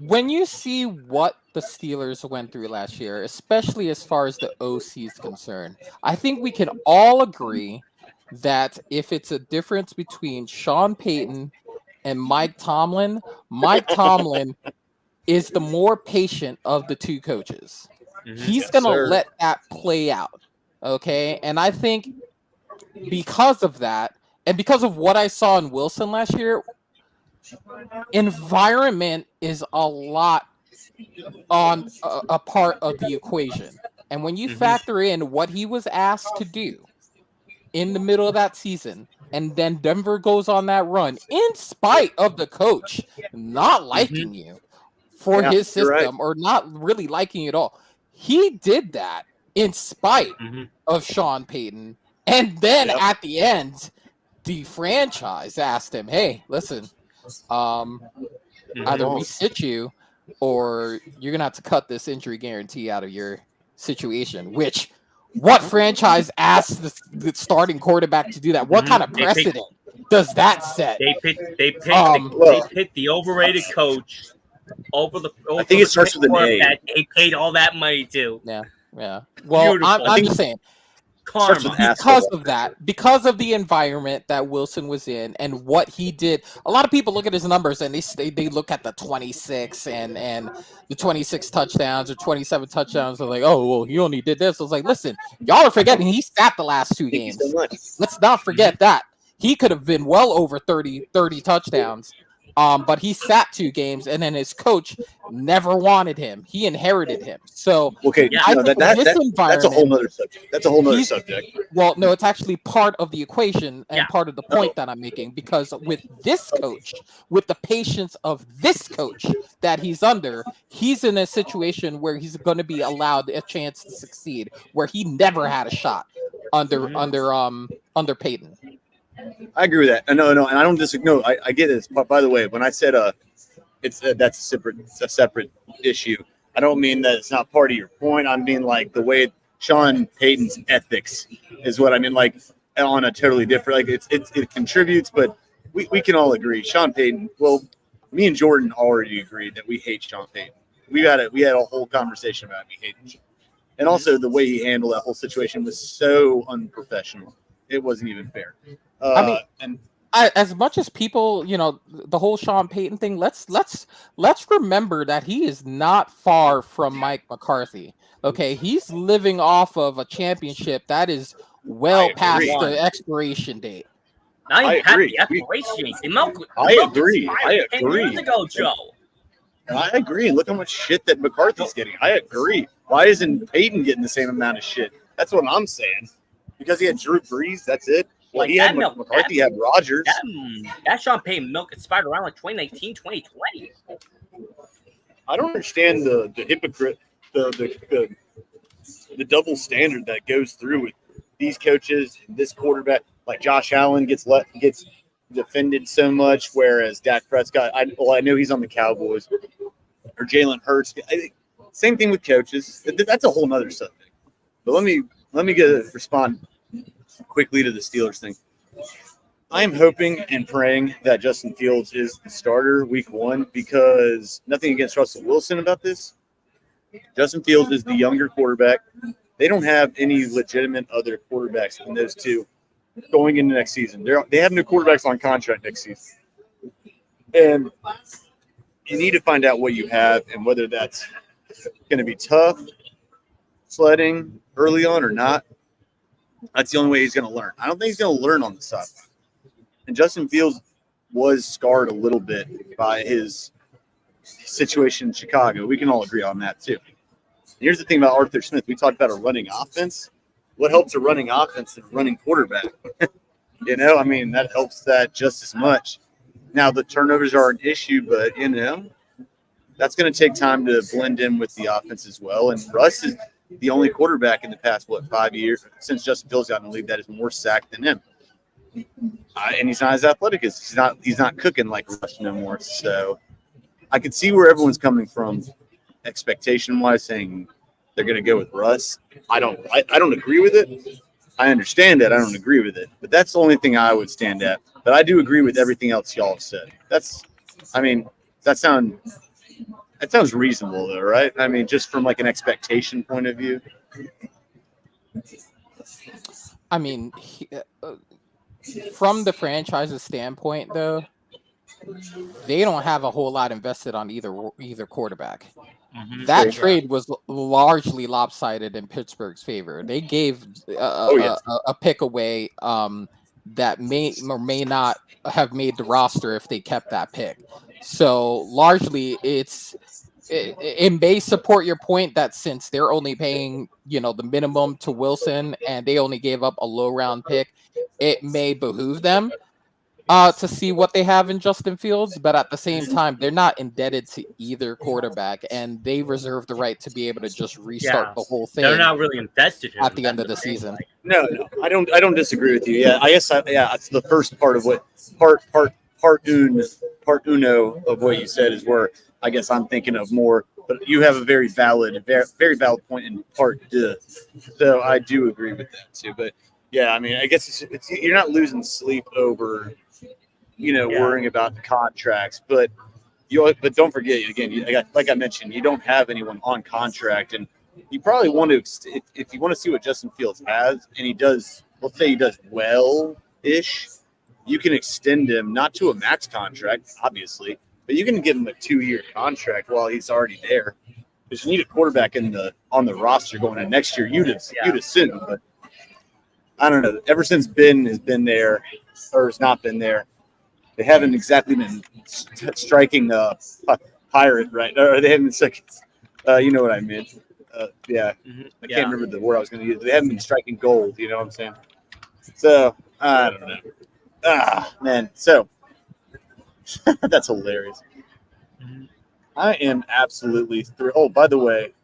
when you see what the Steelers went through last year, especially as far as the OC is concerned, I think we can all agree that if it's a difference between Sean Payton and Mike Tomlin is the more patient of the two coaches. He's Yes, going to sir. let that play out. Okay. And I think because of that, and because of what I saw in Wilson last year, environment is a lot on a part of the equation. And when you factor in what he was asked to do in the middle of that season, and then Denver goes on that run in spite of the coach not liking you for his system or not really liking it at all, he did that in spite of Sean Payton. And then at the end, the franchise asked him, "Hey, listen, either we sit you or you're gonna have to cut this injury guarantee out of your situation." Which, what franchise asks the starting quarterback to do that? What kind of precedent does that set? They picked the overrated coach over the. I think it starts with an A. That they paid all that money to. Yeah. Well, I'm just saying. Karma. Because of that, because of the environment that Wilson was in and what he did, a lot of people look at his numbers and they look at the 26 and the 26 touchdowns or 27 touchdowns. They're like, oh, well, he only did this. I was like, listen, y'all are forgetting he sat the last two games. Let's not forget that. He could have been well over 30 touchdowns. But he sat 2 games, and then his coach never wanted him. He inherited him. So that's a whole nother subject. That's a whole nother subject. Well, no, it's actually part of the equation and part of the point that I'm making, because with this coach, with the patience of this coach that he's under, he's in a situation where he's going to be allowed a chance to succeed, where he never had a shot under Peyton. I agree with that. No, and I don't disagree. No, I get this. But by the way, when I said that's a separate issue, I don't mean that it's not part of your point. I mean like the way Sean Payton's ethics is what I mean. Like on a totally different. Like it contributes, but we can all agree Sean Payton. Well, me and Jordan already agreed that we hate Sean Payton. We had a whole conversation about me hating him, and also the way he handled that whole situation was so unprofessional. It wasn't even fair. As much as people, the whole Sean Payton thing, let's remember that he is not far from Mike McCarthy. Okay, he's living off of a championship that is well past the expiration date. I agree. I agree. Years ago, Joe. I agree. Look how much shit that McCarthy's getting. I agree. Why isn't Payton getting the same amount of shit? That's what I'm saying. Because he had Drew Brees, that's it. Well, he had McCarthy, had Rodgers. That Sean Payton milk expired around like 2019, 2020. I don't understand the hypocrite, the double standard that goes through with these coaches, this quarterback. Like Josh Allen gets defended so much, whereas Dak Prescott, I know he's on the Cowboys, or Jalen Hurts. Same thing with coaches. That's a whole nother subject. But let me respond quickly to the Steelers thing. I am hoping and praying that Justin Fields is the starter week 1, because nothing against Russell Wilson about this. Justin Fields is the younger quarterback. They don't have any legitimate other quarterbacks than those two going into next season. They have no quarterbacks on contract next season. And you need to find out what you have and whether that's going to be tough sledding early on or not. That's the only way he's going to learn. I don't think he's going to learn on the sideline. And Justin Fields was scarred a little bit by his situation in Chicago. We can all agree on that too. And here's the thing about Arthur Smith. We talked about a running offense. What helps a running offense is a running quarterback. That helps that just as much. Now, the turnovers are an issue, but, that's going to take time to blend in with the offense as well. And Russ is the only quarterback in the past, 5 years since Justin Fields got in the league that is more sacked than him. And he's not as athletic as he's not cooking like Russ no more. So I could see where everyone's coming from expectation wise, saying they're going to go with Russ. I don't agree with it. I understand that. I don't agree with it, but that's the only thing I would stand at. But I do agree with everything else y'all have said. Does that sound That sounds reasonable, though, right? I mean, just from like an expectation point of view. I mean, from the franchise's standpoint, though, they don't have a whole lot invested on either quarterback. That Sure. trade was largely lopsided in Pittsburgh's favor. They gave yes. a pick away that may or may not have made the roster if they kept that pick. So largely, it may support your point that since they're only paying the minimum to Wilson and they only gave up a low round pick, it may behoove them to see what they have in Justin Fields, but at the same time, they're not indebted to either quarterback, and they reserve the right to be able to just restart the whole thing. They're not really invested in at the him, end of the that's thing, season. like- No, I don't disagree with you. Yeah, I guess it's the first part of what part uno of what you said is where I guess I'm thinking of more. But you have a very valid point in part two. So I do agree with that too. But yeah, I mean, I guess it's you're not losing sleep over worrying about the contracts, but but don't forget again, like I mentioned, you don't have anyone on contract, and you probably want to if you want to see what Justin Fields has, and he does. Let's say he does well-ish. You can extend him not to a max contract, obviously, but you can give him a 2-year contract while he's already there. Because you need a quarterback on the roster going into next year. You'd assume, but I don't know. Ever since Ben has been there or has not been there, they haven't exactly been striking pirate, right? Or they haven't been you know what I meant. Yeah. I can't remember the word I was going to use. They haven't been striking gold. You know what I'm saying? So I don't know. Man. So that's hilarious. I am absolutely thrilled. Oh, by the way,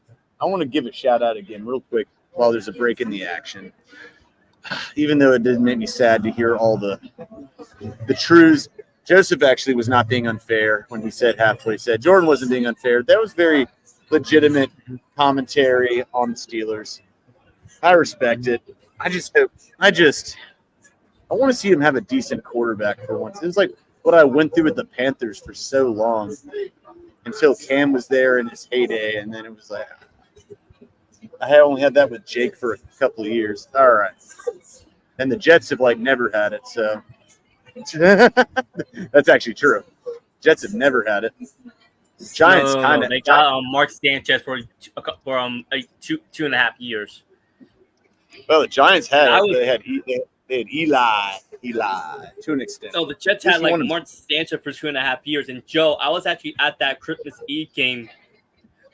I want to give a shout out again, real quick, while there's a break in the action. Even though it did make me sad to hear all the truths. Joseph actually was not being unfair when he said halfway. He said Jordan wasn't being unfair. That was very legitimate commentary on the Steelers. I respect it. I want to see him have a decent quarterback for once. It was like what I went through with the Panthers for so long until Cam was there in his heyday, and then it was like I had only had that with Jake for a couple of years. All right, and the Jets have never had it, so that's actually true. Jets have never had it. Giants kind of. They got Mark Sanchez for 2.5 years. Well, the Giants had they had Eli to an extent. So the Jets had Mark Sanchez for 2.5 years. And Joe, I was actually at that Christmas Eve game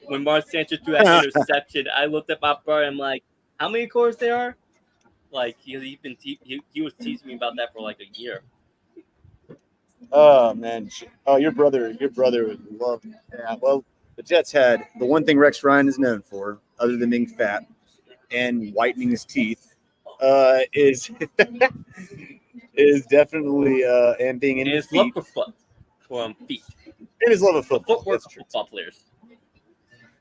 when Mark Sanchez threw that interception. I looked at my brother and I'm like, how many quarters there are? Like he was teasing me about that for like a year. Oh man! Oh, your brother would love it. Yeah. Well, the Jets had the one thing Rex Ryan is known for, other than being fat and whitening his teeth, is definitely and being in his love for feet. And his love of football. Footwork for football players.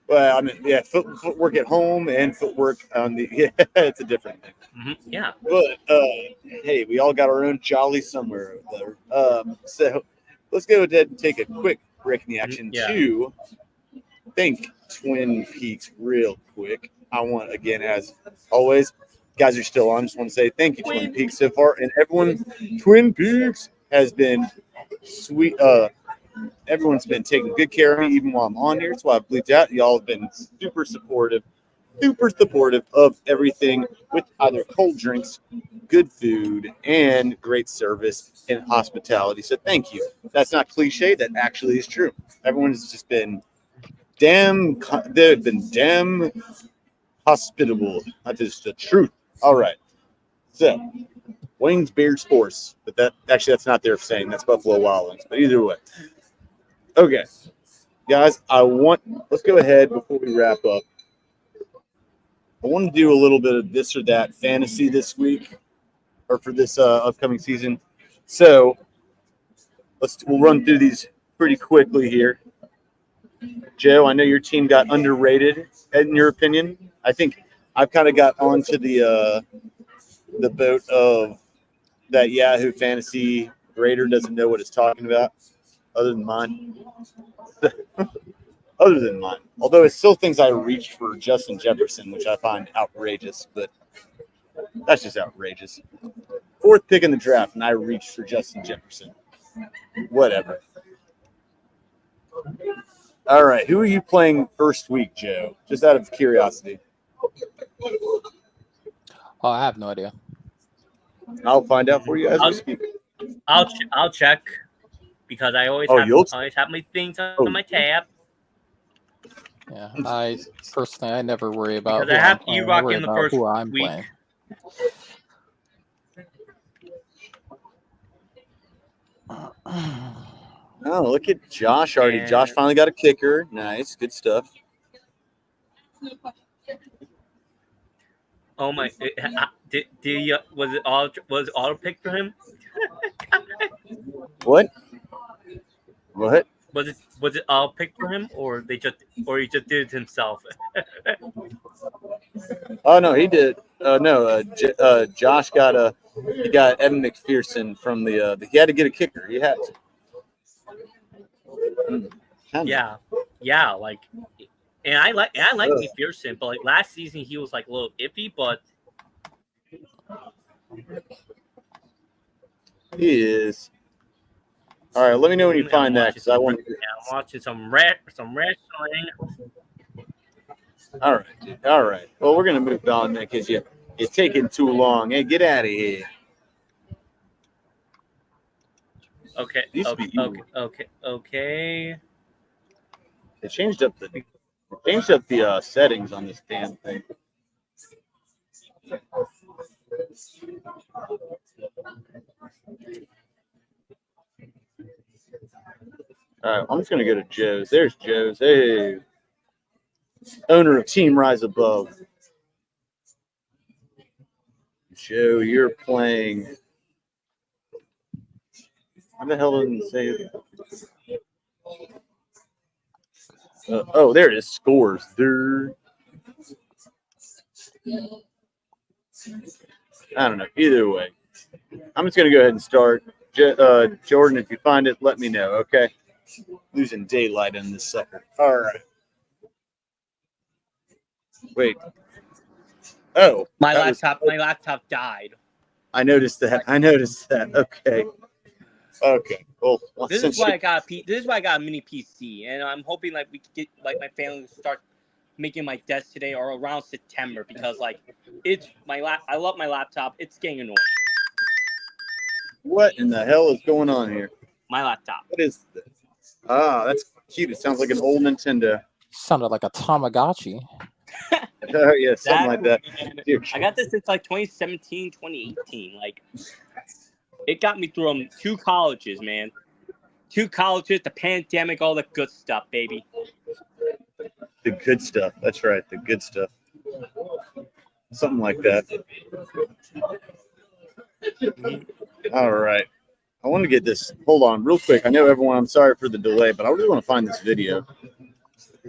Well, I mean, yeah, footwork at home and footwork on the it's a different thing. Mm-hmm. Yeah. But hey, we all got our own jolly somewhere there. So let's go ahead and take a quick break in the action to thank Twin Peaks real quick. I want, again, as always, guys are still on. Just want to say thank you, Twin Peaks, so far. And everyone, Twin Peaks has been sweet. Everyone's been taking good care of me, even while I'm on here. That's why I've bleeped out. Y'all have been super supportive of everything with either cold drinks, good food, and great service and hospitality. So thank you. That's not cliche. That actually is true. Everyone's just been damn hospitable. That is the truth. All right. So, Wings, Beard, Sports. But that's not their saying. That's Buffalo Wild Wings. But either way. Okay. Guys, let's go ahead before we wrap up. I want to do a little bit of this or that fantasy this week or for this upcoming season. So, we'll run through these pretty quickly here. Joe, I know your team got underrated, in your opinion. I think I've kind of got onto the boat of that Yahoo Fantasy grader doesn't know what it's talking about, other than mine. other than mine. Although it still thinks I reached for Justin Jefferson, which I find outrageous, but that's just outrageous. 4th pick in the draft, and I reached for Justin Jefferson. Whatever. All right, who are you playing first week, Joe? Just out of curiosity. Oh, I have no idea. I'll find out for you as we speak. I'll check because I always have my things on my tab. Yeah, I personally never worry about because I have E-Rock in the first who I'm week. playing. Oh, look at Josh already. And- Josh finally got a kicker. Nice, good stuff. Oh my! Was it auto pick for him? What? What? Was it all picked for him, or he just did it himself? Oh no, he did. Josh got Evan McPherson from the. He had to get a kicker. He had to. Yeah, like, and I like McPherson, but like last season he was like a little iffy, but he is. All right, let me know when you find that because I want. I'm watching some wrestling. All right, dude. All right. Well, we're gonna move on because you're taking too long. Hey, get out of here. Okay. They changed up the settings on this damn thing. All right, I'm just gonna go to Joe's. There's Joe's. Hey, owner of Team Rise Above. Joe, you're playing. How the hell didn't it say it? There it is. Scores. There. I don't know. Either way, I'm just gonna go ahead and start. Jordan, if you find it, let me know. Okay. Losing daylight in this sucker. All right. Wait. Oh, My laptop died. I noticed that. Okay. Well, This is why I got a mini PC, and I'm hoping like we could get like my family to start making my desk today or around September because like I love my laptop. It's getting annoying. What in the hell is going on here? My laptop. What is this? Ah, that's cute. It sounds like an old Nintendo. Sounded like a Tamagotchi. Yeah, something like that. I got this since like 2017, 2018. Like, it got me through 2 colleges, man. 2 colleges, the pandemic, all the good stuff, baby. The good stuff. That's right. The good stuff. Something like that. All right. I want to get this. Hold on real quick. I know everyone, I'm sorry for the delay, but I really want to find this video.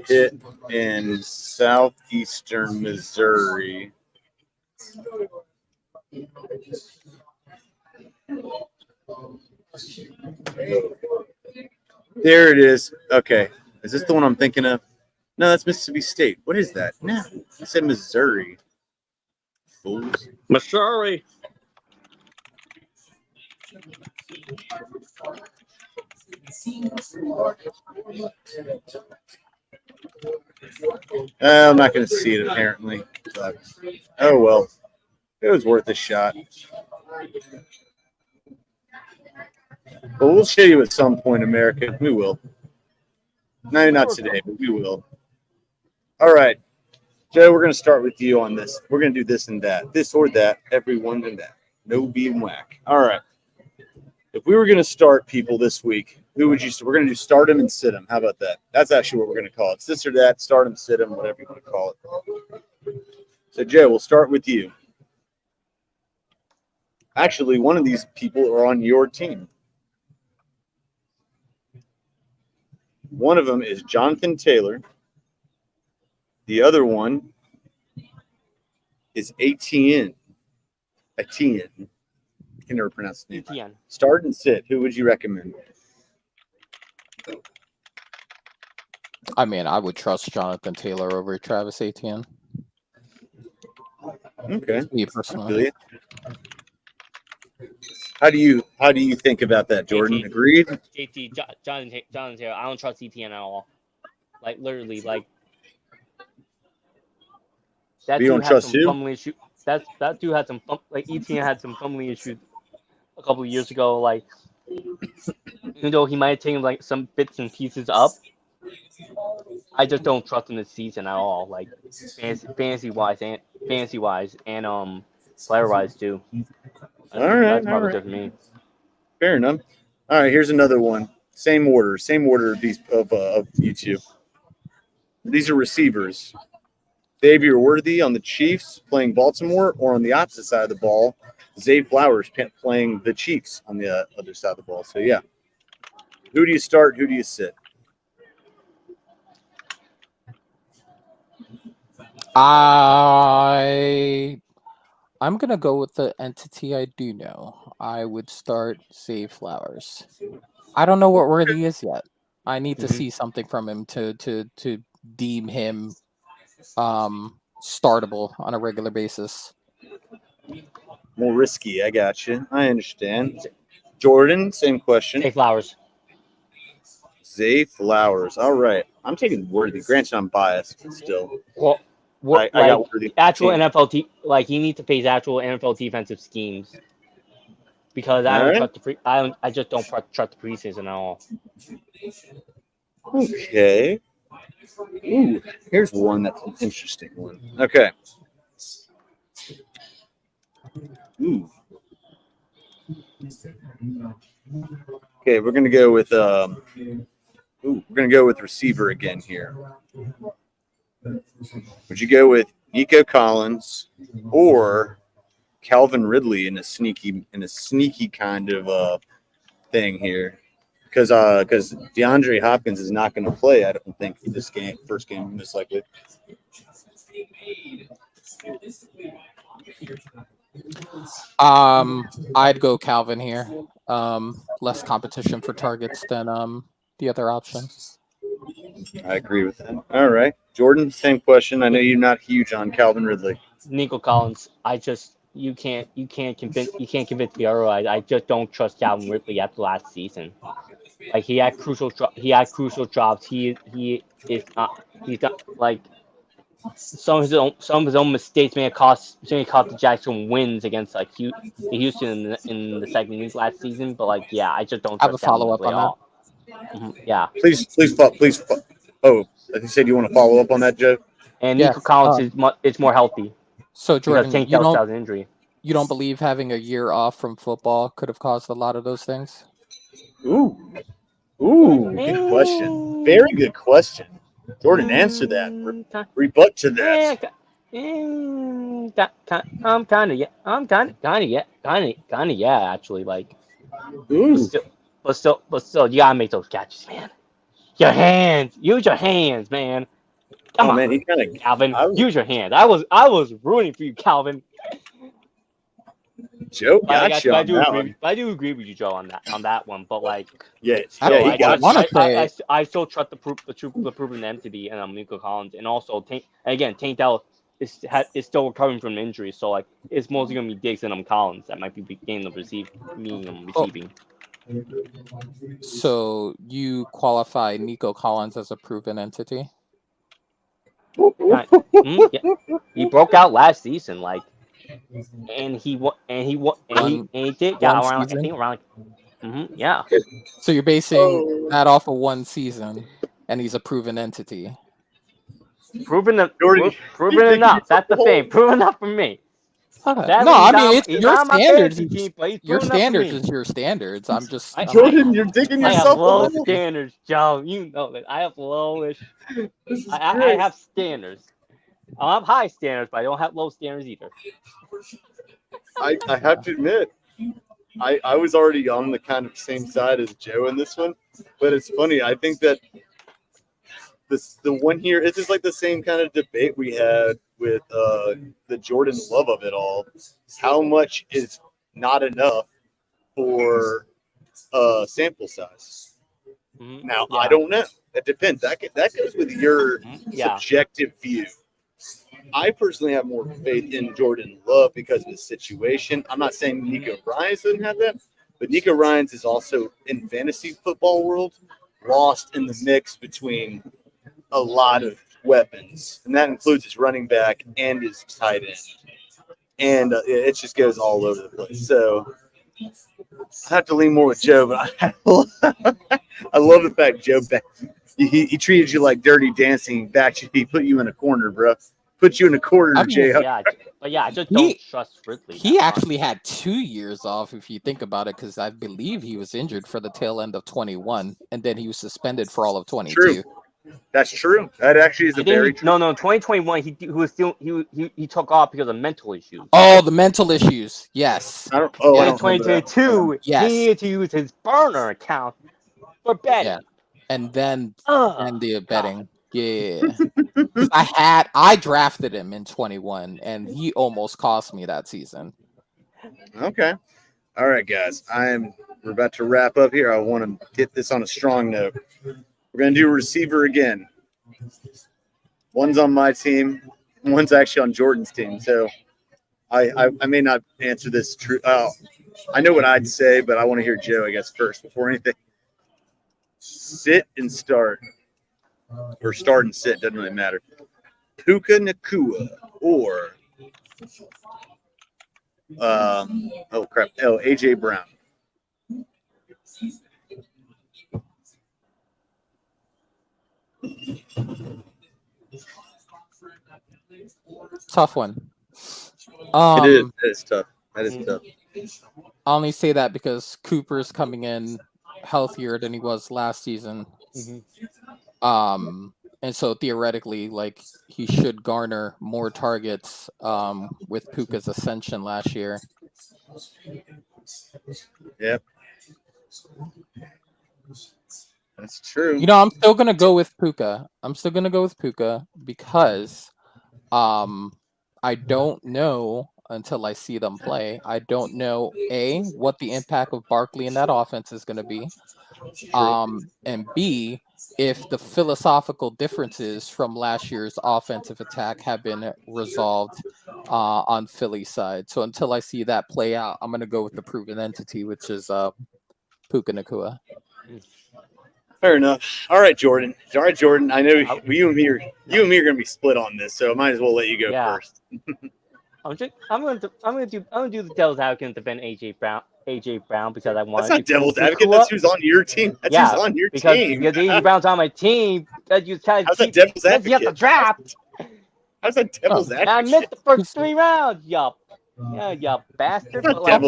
It in southeastern Missouri. There it is. Okay. Is this the one I'm thinking of? No, that's Mississippi State. What is that? No, I said Missouri. Fools. Missouri. I'm not going to see it apparently. But, oh well, it was worth a shot. But we'll show you at some point, America. We will. No, not today, but we will. All right, Joe, we're going to start with you on this. We're going to do this and that, this or that, everyone and that. No being whack. All right. If we were going to start people this week, who would you? We're going to do start him and sit him. How about that? That's actually what we're going to call it. It's this or that, start him, sit him, whatever you want to call it. So, Joe, we'll start with you. Actually, one of these people are on your team. One of them is Jonathan Taylor. The other one is Etienne. Etienne. I can never pronounce his name. Start and sit. Who would you recommend? I mean, I would trust Jonathan Taylor over Travis Etienne. Okay. Me I feel personally. you. How do you think about that, Jordan? JT. Agreed? Jonathan Taylor. I don't trust ETN at all. Like literally, like that You dude don't had trust some who? fumbling issues. That dude had some like ETN had some fumbling issues a couple of years ago. Like even though he might have taken like some bits and pieces up, I just don't trust him this season at all. Like fantasy wise and player wise too. All right, That's all probably right. just me. Fair enough. All right, here's another one. Same order of these of you two. These are receivers. Xavier Worthy on the Chiefs playing Baltimore, or on the opposite side of the ball, Zay Flowers playing the Chiefs on the other side of the ball. So yeah, who do you start? Who do you sit? I'm gonna go with the entity I do know. I would start Zay Flowers. I don't know what Worthy is yet. I need to see something from him to deem him startable on a regular basis. More risky. I got you. I understand. Jordan, same question. Zay Flowers. Zay Flowers. All right. I'm taking Worthy. Granted, I'm biased, but still. Well, I got Worthy. actual Team. NFL like he needs to face actual NFL defensive schemes because I All don't right. trust I just don't trust the preseason at all. Okay. Ooh, here's one that's an interesting one. Okay. Ooh. Okay, we're gonna go with receiver again here. Would you go with Nico Collins or Calvin Ridley in a sneaky kind of thing here? Because DeAndre Hopkins is not going to play, I don't think, for this game, first game, most likely. I'd go Calvin here. Less competition for targets than the other option. I agree with that. All right, Jordan, same question. I know you're not huge on Calvin Ridley. Nico Collins, you can't convince me otherwise. I just don't trust Calvin Ridley after last season. Like he had crucial drops. Is he's not like some of his own mistakes may have cost the Jackson wins against like Houston in the second week last season. But like yeah, I just don't I have a trust Calvin follow up Ridley on at that. all. Yeah, Please. Oh, you said you want to follow up on that, Joe? and Yeah. Nico Collins is more healthy So because Jordan, Tank Dell's has an injury. you don't believe having a year off from football could have caused a lot of those things? Ooh, good question. Very good question. Jordan, answer that. Rebut to that. I'm kind of yeah. Actually, like, Ooh, but still, you gotta make those catches, man. Use your hands, man. Come oh on, man, he kind of. Calvin, I was use your hands. I was rooting for you, Calvin. Joe But I got you on that one. I do agree with you, Joe, on that one. But like, Yeah, still, he got you. I still trust the proven entity and Nico Collins, and also Tank Dell is still recovering from an injury, so like it's mostly gonna be Diggs and Collins that might be getting the receiving. So you qualify Nico Collins as a proven entity? Yeah. He broke out last season, like, and he did One around I season. think around yeah. So you're basing Oh, that off of one season, and he's a proven entity. Proven Jordan, you're digging enough. That's yourself a the thing. hole. Proven enough for me. Okay. Sadly, No, I mean it's he's your not on my standards. fantasy team, but he's Your proven enough for standards me. is your standards. I'm just. Jordan, you're digging I have yourself a low hole. standards, Joe. You know that. I have lowish. This is I great. have standards. I have high standards, but I don't have low standards either. I have to admit, I was already on the kind of same side as Joe in this one, but it's funny. I think that the one here, this is like the same kind of debate we had with the Jordan love of it all. How much is not enough for sample size? Now Yeah. I don't know. It depends. That goes with your Yeah. subjective view. I personally have more faith in Jordan Love because of his situation. I'm not saying Nico Ryans doesn't have that, but Nico Ryans is also in fantasy football world lost in the mix between a lot of weapons, and that includes his running back and his tight end, and it just goes all over the place. So I have to lean more with Joe, but I love the fact Joe he treated you like Dirty Dancing. He put you in a corner, bro. Put you in a corner, I mean, Jay. Yeah, I just don't trust Ridley. He actually had 2 years off, if you think about it, because I believe he was injured for the tail end of 21, and then he was suspended for all of 22. True. That's true. That actually is very true. No, 2021. He took off because of mental issues. Oh, the mental issues. Yes. I don't remember 2022. Yes. He needed to use his burner account for betting. Yeah. And then the betting. Yeah. I drafted him in 21, and he almost cost me that season. Okay. All right, guys. We're about to wrap up here. I want to get this on a strong note. We're going to do receiver again. One's on my team. One's actually on Jordan's team. So I may not answer this true. I know what I'd say, but I want to hear Joe, I guess, first before anything. Sit and start. Or start and sit. Doesn't really matter. Puka Nacua or AJ Brown. Tough one. It is. That is tough. That is tough. I only say that because Cooper's coming in healthier than he was last season. And so theoretically, like, he should garner more targets with Puka's ascension last year. Yep. That's true. You know, I'm still gonna go with Puka. Because I don't know until I see them play. I don't know what the impact of Barkley in that offense is going to be, and B, if the philosophical differences from last year's offensive attack have been resolved on Philly's side. So until I see that play out, I'm going to go with the proven entity, which is Puka Nacua. Fair enough. All right, Jordan. I know you and me are going to be split on this, so I might as well let you go first. I'm going to do the devil's advocate and defend AJ Brown because I want. That's not devil's advocate. That's who's on your team. That's who's on your team. Because AJ Brown's on my team. How's that devil's advocate? You have to draft. How's that devil's advocate? I missed the first 3 rounds, yup. Yeah, you bastard. But like, I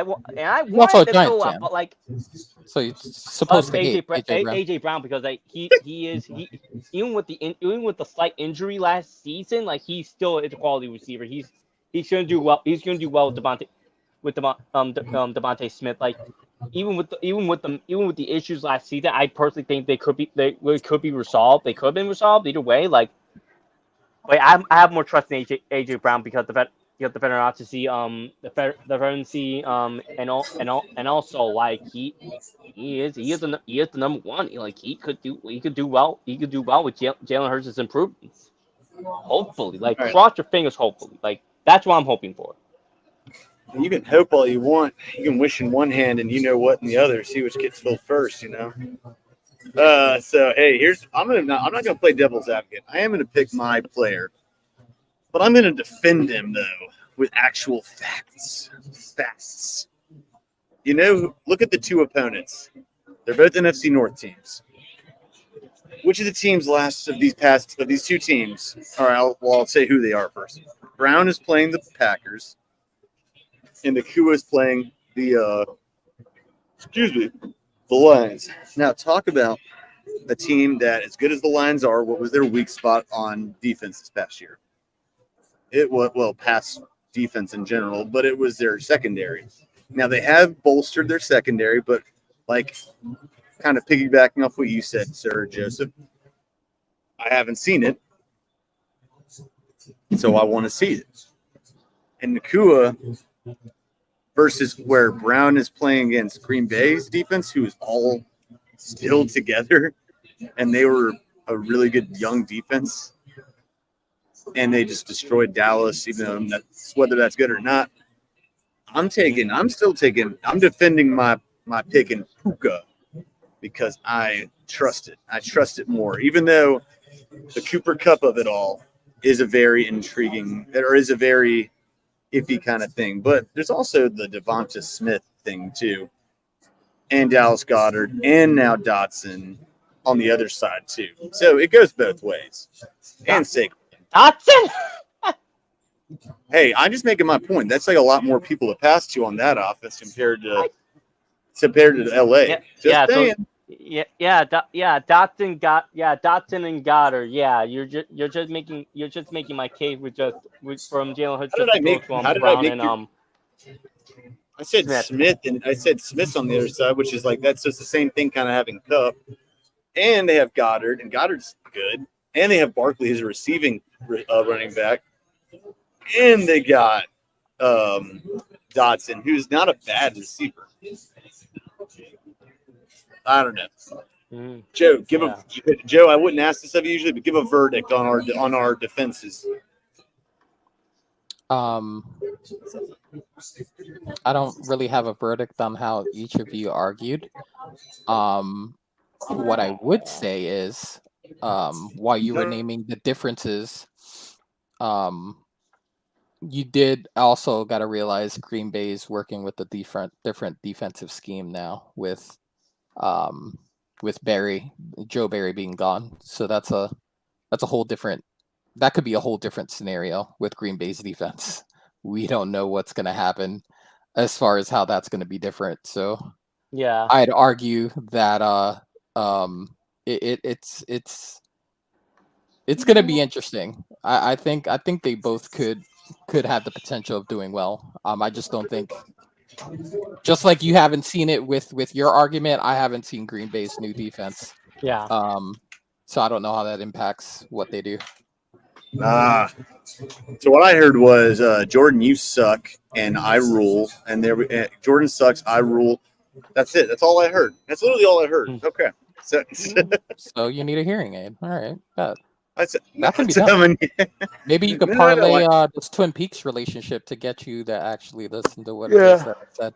want to go up, but like. So you're supposed to hate AJ Brown because like he even with the slight injury last season, like he still is a quality receiver. He's gonna do well. He's gonna do well with Devontae Smith. Like even with the issues last season, I personally think they could be resolved. They could have been resolved either way. Like I have more trust in AJ Brown because the veteran to see the veteran see and also like he is the number one. Like he could do well with Jalen Hurts' improvements. Hopefully, like cross your fingers. Hopefully, like that's what I'm hoping for. You can hope all you want. You can wish in one hand and you know what in the other. See which gets filled first. You know. So hey, I'm not gonna play devil's advocate. I am gonna pick my player. But I'm going to defend him, though, with actual facts. Facts. You know, look at the 2 opponents. They're both NFC North teams. Which of the teams of these 2 teams? All right, I'll say who they are first. Brown is playing the Packers, and Nacua is playing the Lions. Now, talk about a team that, as good as the Lions are, what was their weak spot on defense this past year? It was, pass defense in general, but it was their secondary. Now, they have bolstered their secondary, but like kind of piggybacking off what you said, Sir Joseph, I haven't seen it, so I want to see it. And Nacua versus where Brown is playing against Green Bay's defense, who is all still together, and they were a really good young defense, and they just destroyed Dallas. Even though whether that's good or not, I'm defending my pick in Puka because I trust it. I trust it more, even though the Cooper Cup of it all is a very intriguing, or is a very iffy kind of thing. But there's also the Devonta Smith thing too, and Dallas Goedert, and now Dotson on the other side too. So it goes both ways. And Saquon. Dotson. Hey, I'm just making my point. That's like a lot more people to pass to on that offense compared to LA. Dotson and Goddard. Yeah, you're just making my case with from Jalen Hurts. I said Smith, and I said Smith's on the other side, which is like that's just the same thing, kind of having Cup, and they have Goddard, and Goddard's good, and they have Barkley as a receiving running back, and they got Dotson, who's not a bad receiver. I don't know. Joe, Joe. I wouldn't ask this of you usually, but give a verdict on our defenses. I don't really have a verdict on how each of you argued. What I would say is, while you were naming the differences, you did also got to realize Green Bay's working with a different defensive scheme now with Joe Barry being gone. So that's a whole different. That could be a whole different scenario with Green Bay's defense. We don't know what's going to happen as far as how that's going to be different. So yeah, I'd argue that it's going to be interesting. I think they both could have the potential of doing well. I just don't think, just like you haven't seen it with your argument, I haven't seen Green Bay's new defense. Yeah. So I don't know how that impacts what they do. So what I heard was Jordan, you suck, and I rule. And Jordan sucks, I rule. That's it. That's all I heard. That's literally all I heard. Okay. So you need a hearing aid. All right. That can be done. I mean, maybe you could parlay this Twin Peaks relationship to get you to actually listen to what it is that I said.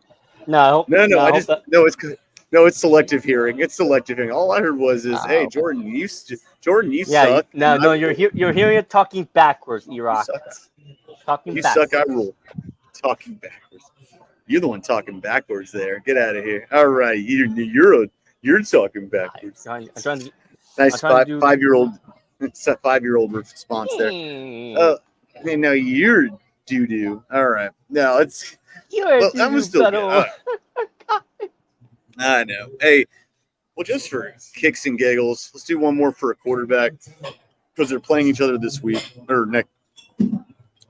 It's selective hearing. It's selective hearing. All I heard was hey, Jordan, you suck. You're hearing it talking backwards, Iraq. You suck, I rule. Talking backwards. You're the one talking backwards there. Get out of here. All right, you're talking backwards. Nice 5-year-old. It's a 5-year-old response there. Hey, no, you're doo doo. All right, no, it's. That was still good. I know. Hey, well, just for kicks and giggles, let's do one more for a quarterback because they're playing each other this week or next.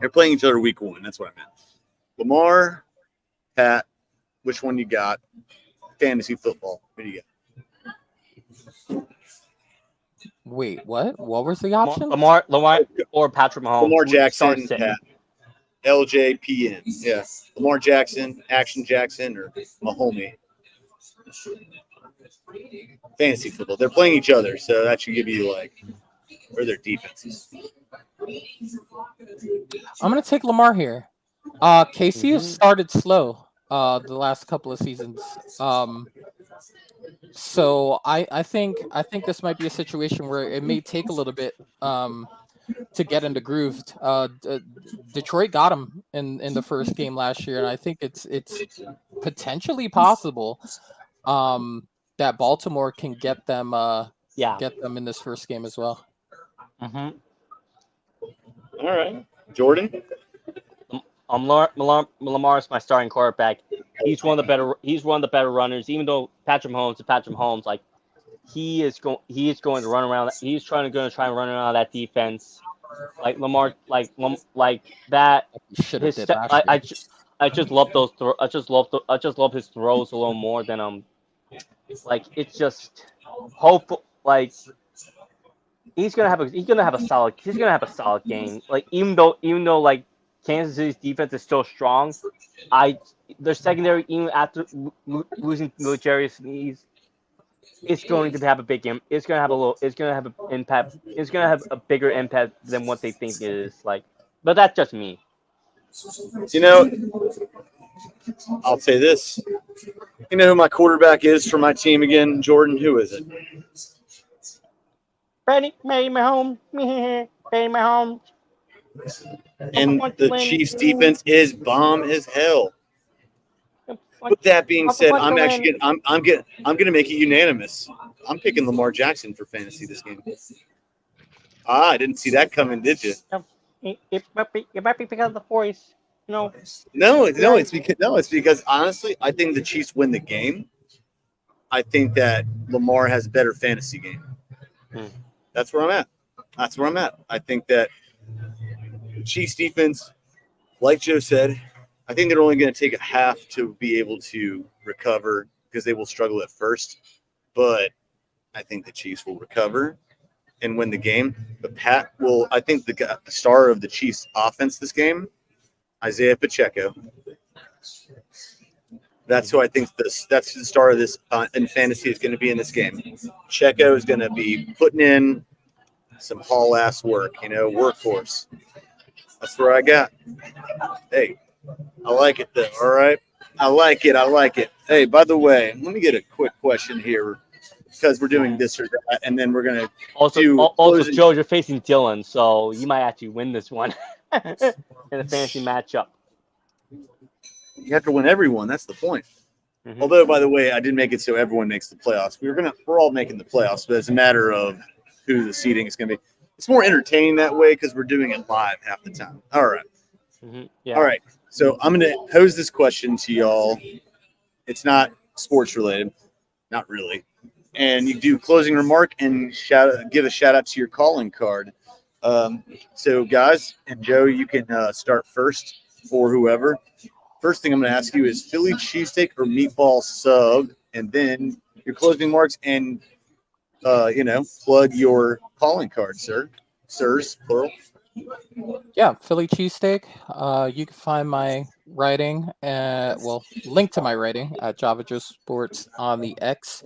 They're playing each other week 1. That's what I meant. Lamar, Pat, which one you got? Fantasy football. What do you got? Wait, what? What was the option? Lamar or Patrick Mahomes. Lamar Jackson, Pat. LJPN. Yeah. Lamar Jackson, Action Jackson, or Mahomes. Fantasy football. They're playing each other, so that should give you where their defenses. I'm gonna take Lamar here. KC has started slow the last couple of seasons. So I think this might be a situation where it may take a little bit to get into groove. Detroit got him in the first game last year, and I think it's potentially possible that Baltimore can get them in this first game as well. Mm-hmm. All right, Jordan. Lamar is my starting quarterback. He's one of the better runners. Even though Patrick Mahomes, like he is going to run around. He's going to try and run around that defense. Like Lamar, like that. I just love those. I just love his throws a little more than it's just hopeful. Like he's gonna have a solid game. Like even though like Kansas City's defense is still strong, their secondary, even after losing L'Jarius Sneed, it's going to have a big it's going to have a little it's going to have an impact. It's going to have a bigger impact than what they think it is. Like, but that's just me. You know, I'll say this. You know who my quarterback is for my team again, Jordan? Who is it? Ready, made my home, made my home. And the Chiefs defense is bomb as hell. With that being said, I'm gonna make it unanimous. I'm picking Lamar Jackson for fantasy this game. I didn't see that coming, did you? It might be because of the voice. No, it's because honestly, I think the Chiefs win the game. I think that Lamar has a better fantasy game. That's where I'm at. I think that the Chiefs defense, like Joe said, I think they're only going to take a half to be able to recover because they will struggle at first. But I think the Chiefs will recover and win the game. But Pat will, I think the star of the Chiefs offense this game, Isaiah Pacheco. That's who I think that's the star of this in fantasy is going to be in this game. Pacheco is going to be putting in some haul-ass work, workhorse. That's where I got. Hey, I like it, though, all right? I like it. Hey, by the way, let me get a quick question here because we're doing this or that, and then we're going to also, Joe, you're facing Dylan, so you might actually win this one in a fantasy matchup. You have to win everyone. That's the point. Mm-hmm. Although, by the way, I did make it so everyone makes the playoffs. We're all making the playoffs, but it's a matter of who the seeding is going to be. It's more entertaining that way because we're doing it live half the time. All right. Mm-hmm. Yeah. All right. So I'm going to pose this question to y'all. It's not sports related, not really. And you do closing remark and give a shout out to your calling card. So guys and Joe, you can start first or whoever. First thing I'm going to ask you is Philly cheesesteak or meatball sub, and then your closing remarks and plug your calling card, sirs, plural. Yeah, Philly cheesesteak. You can find my writing, link to my writing at Java Joe Sports on the X.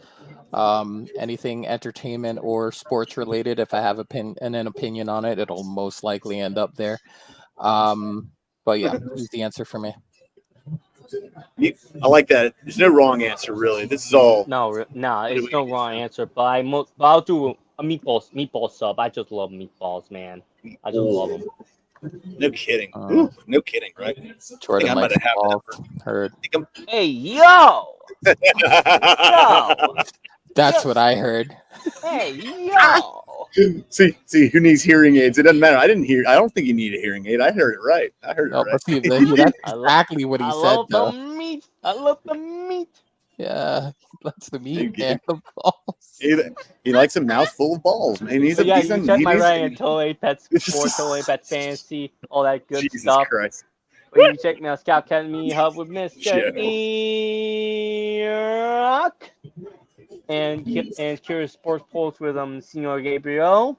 Anything entertainment or sports related, if I have an opinion on it, it'll most likely end up there. But yeah, easy answer for me. I like that. There's no wrong answer, really. This is all. No, it's no wrong answer. But I'll do a meatball sub. I just love meatballs, man. I just love them. No kidding. No kidding, right? Jordan likes balls. Heard. Hey, yo! Yo! That's what I heard. Hey, yo! See, who needs hearing aids? It doesn't matter. I don't think you need a hearing aid. I heard it right. That's exactly what he said, though. I love the meat. Yeah, that's the meat and the balls. He likes a mouthful of balls, man. You check my writing at Total Pets Sport, Total Pets Fantasy, all that good Jesus stuff. Christ. Or you can check me out ScOutCast Media Hub with Mr. E-Rock. And Curious Sports Pulse with Senor Gabriel.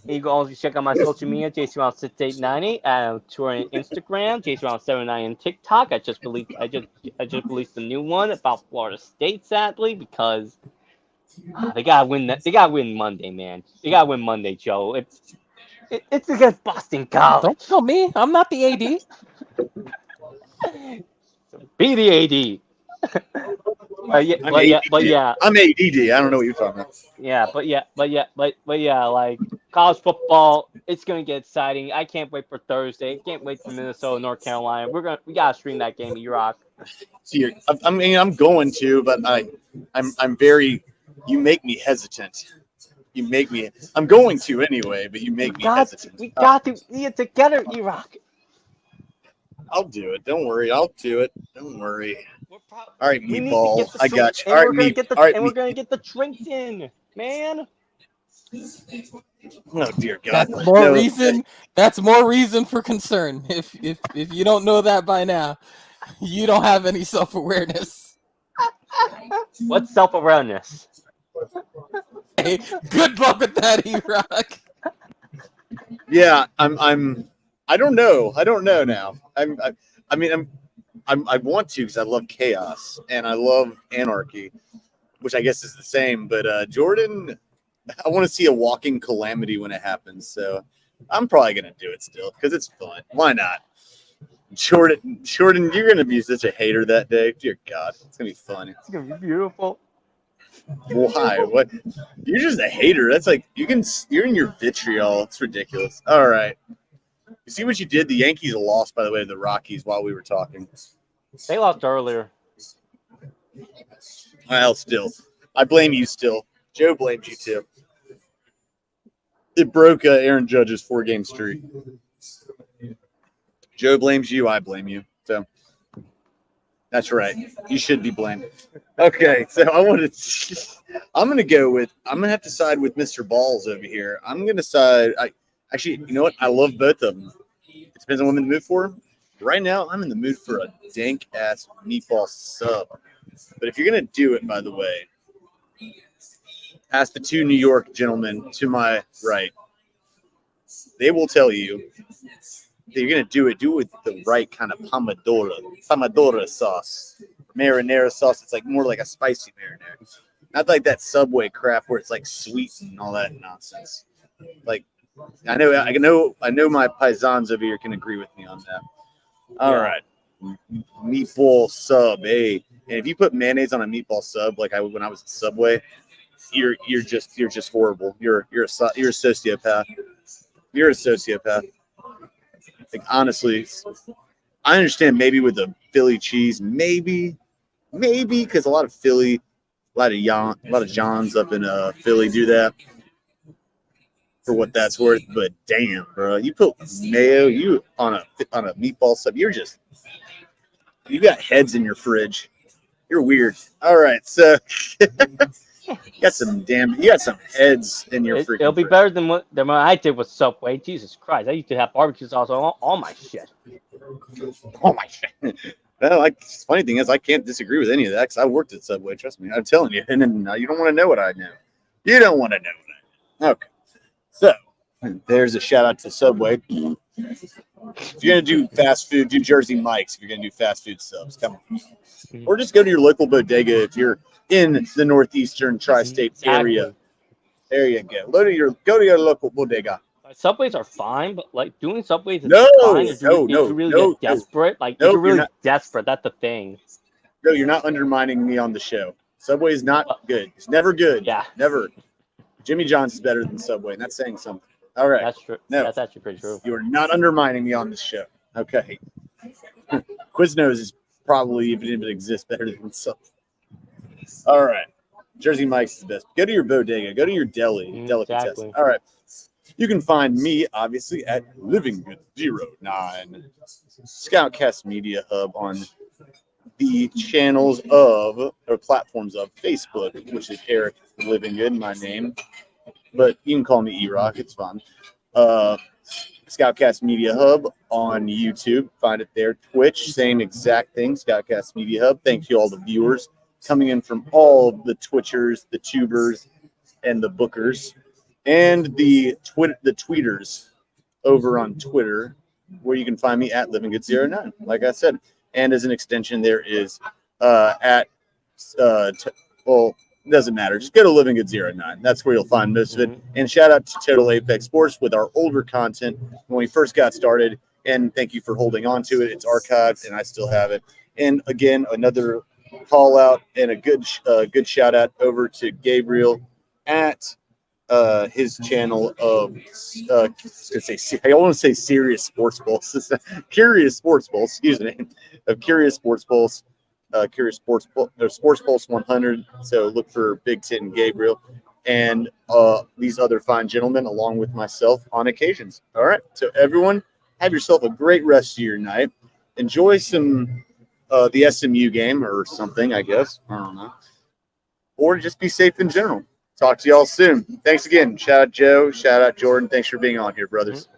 And you can also check out my social media, JCRound6890, Twitter and Instagram, JCRound79 and TikTok. I just released a new one about Florida State, sadly, because they gotta win Monday, man. They gotta win Monday, Joe. It's against Boston College. Don't tell me. I'm not the AD. Be the AD. But yeah. I'm ADD. I don't know what you're talking about. Yeah, like college football, it's gonna get exciting. I can't wait for Thursday. I can't wait for Minnesota, North Carolina. We gotta stream that game. You rock. See, I'm going to, but I'm very. You make me hesitant. I'm going to anyway, but you make me hesitant. We got to be together, you rock. I'll do it. Don't worry. I'll do it. Don't worry. All right, meatball. I got you. All right, we're gonna get the drinks in, man. Oh dear God. That's more reason for concern. If you don't know that by now, you don't have any self-awareness. What's self-awareness? Hey, good luck with that, E-Rock. Yeah, I don't know. I don't know now. I want to because I love chaos and I love anarchy, which I guess is the same. But Jordan, I want to see a walking calamity when it happens. So I'm probably going to do it still because it's fun. Why not? Jordan, you're going to be such a hater that day. Dear God, it's going to be fun. It's gonna be beautiful. Why? What? You're just a hater. That's like you're in your vitriol. It's ridiculous. All right. You see what you did? The Yankees lost, by the way, to the Rockies while we were talking. They lost earlier. Well, still. I blame you still. Joe blames you too. It broke Aaron Judge's 4-game streak. Joe blames you. I blame you. So that's right. You should be blamed. Okay, so I'm gonna have to side with Mr. Balls over here. I'm gonna side. Actually, you know what? I love both of them. It depends on what I'm in the mood for. Right now, I'm in the mood for a dank ass meatball sub. But if you're gonna do it, by the way, ask the two New York gentlemen to my right. They will tell you that you're gonna do it with the right kind of pomodoro sauce, marinara sauce. It's like more like a spicy marinara, not like that Subway crap where it's like sweet and all that nonsense. Like I know my paisans over here can agree with me on that. All right, meatball sub, hey. And if you put mayonnaise on a meatball sub, like when I was at Subway, you're just horrible. You're a sociopath. You're a sociopath. Like honestly, I understand maybe with the Philly cheese, maybe because a lot of Johns up in Philly do that for what that's worth. But damn, bro, you put mayo on a meatball sub, you got heads in your fridge. You're weird. All right, so you got some heads in your freaking It'll be fridge. better than what I did with Subway. Jesus Christ, I used to have barbecue sauce on all my shit. Oh my shit. Well, funny thing is, I can't disagree with any of that because I worked at Subway. Trust me, I'm telling you. And then you don't want to know what I know. You don't want to know what I know. Okay, so there's a shout out to Subway. If you're gonna do fast food, do Jersey Mike's. If you're gonna do fast food subs, come on. Or just go to your local bodega if you're in the northeastern tri-state area. There you go. Go to your local bodega. Subways are fine, but like doing Subways is fine. If you really get desperate, if you're really desperate, that's the thing. No, you're not undermining me on the show. Subway is not good. It's never good. Yeah. Never. Jimmy John's is better than Subway, and that's saying something. All right. That's true. No, that's actually pretty true. You are not undermining me on this show. Okay. Quiznos is probably, even if it exists, better than Subway. All right. Jersey Mike's is the best. Go to your bodega. Go to your delicatessen. Exactly. All right. You can find me, obviously, at LivingGood09, ScOutCast Media Hub on the channels of, or platforms of Facebook, which is Eric Livinggood, my name. But you can call me E-Rock. It's fun. ScOutCast Media Hub on YouTube. Find it there. Twitch, same exact thing. ScOutCast Media Hub. Thank you all the viewers coming in from all the Twitchers, the tubers, and the bookers, and the tweeters over on Twitter, where you can find me at LivingGood09, like I said. And as an extension, there is it doesn't matter. Just go to LivingGood09. That's where you'll find most of it. And shout out to Total Apex Sports with our older content when we first got started. And thank you for holding on to it. It's archived, and I still have it. And again, another call out and a good shout out over to Gabriel at his channel of I want to say Serious Sports Pulse, Curious Sports Pulse, excuse me, of Curious Sports Pulse, Sports Pulse 100. So look for Big Tit and Gabriel and these other fine gentlemen, along with myself on occasions. All right, so everyone, have yourself a great rest of your night. Enjoy some the SMU game or something, I guess. I don't know. Or just be safe in general. Talk to y'all soon. Thanks again. Shout out Joe. Shout out Jordan. Thanks for being on here, brothers.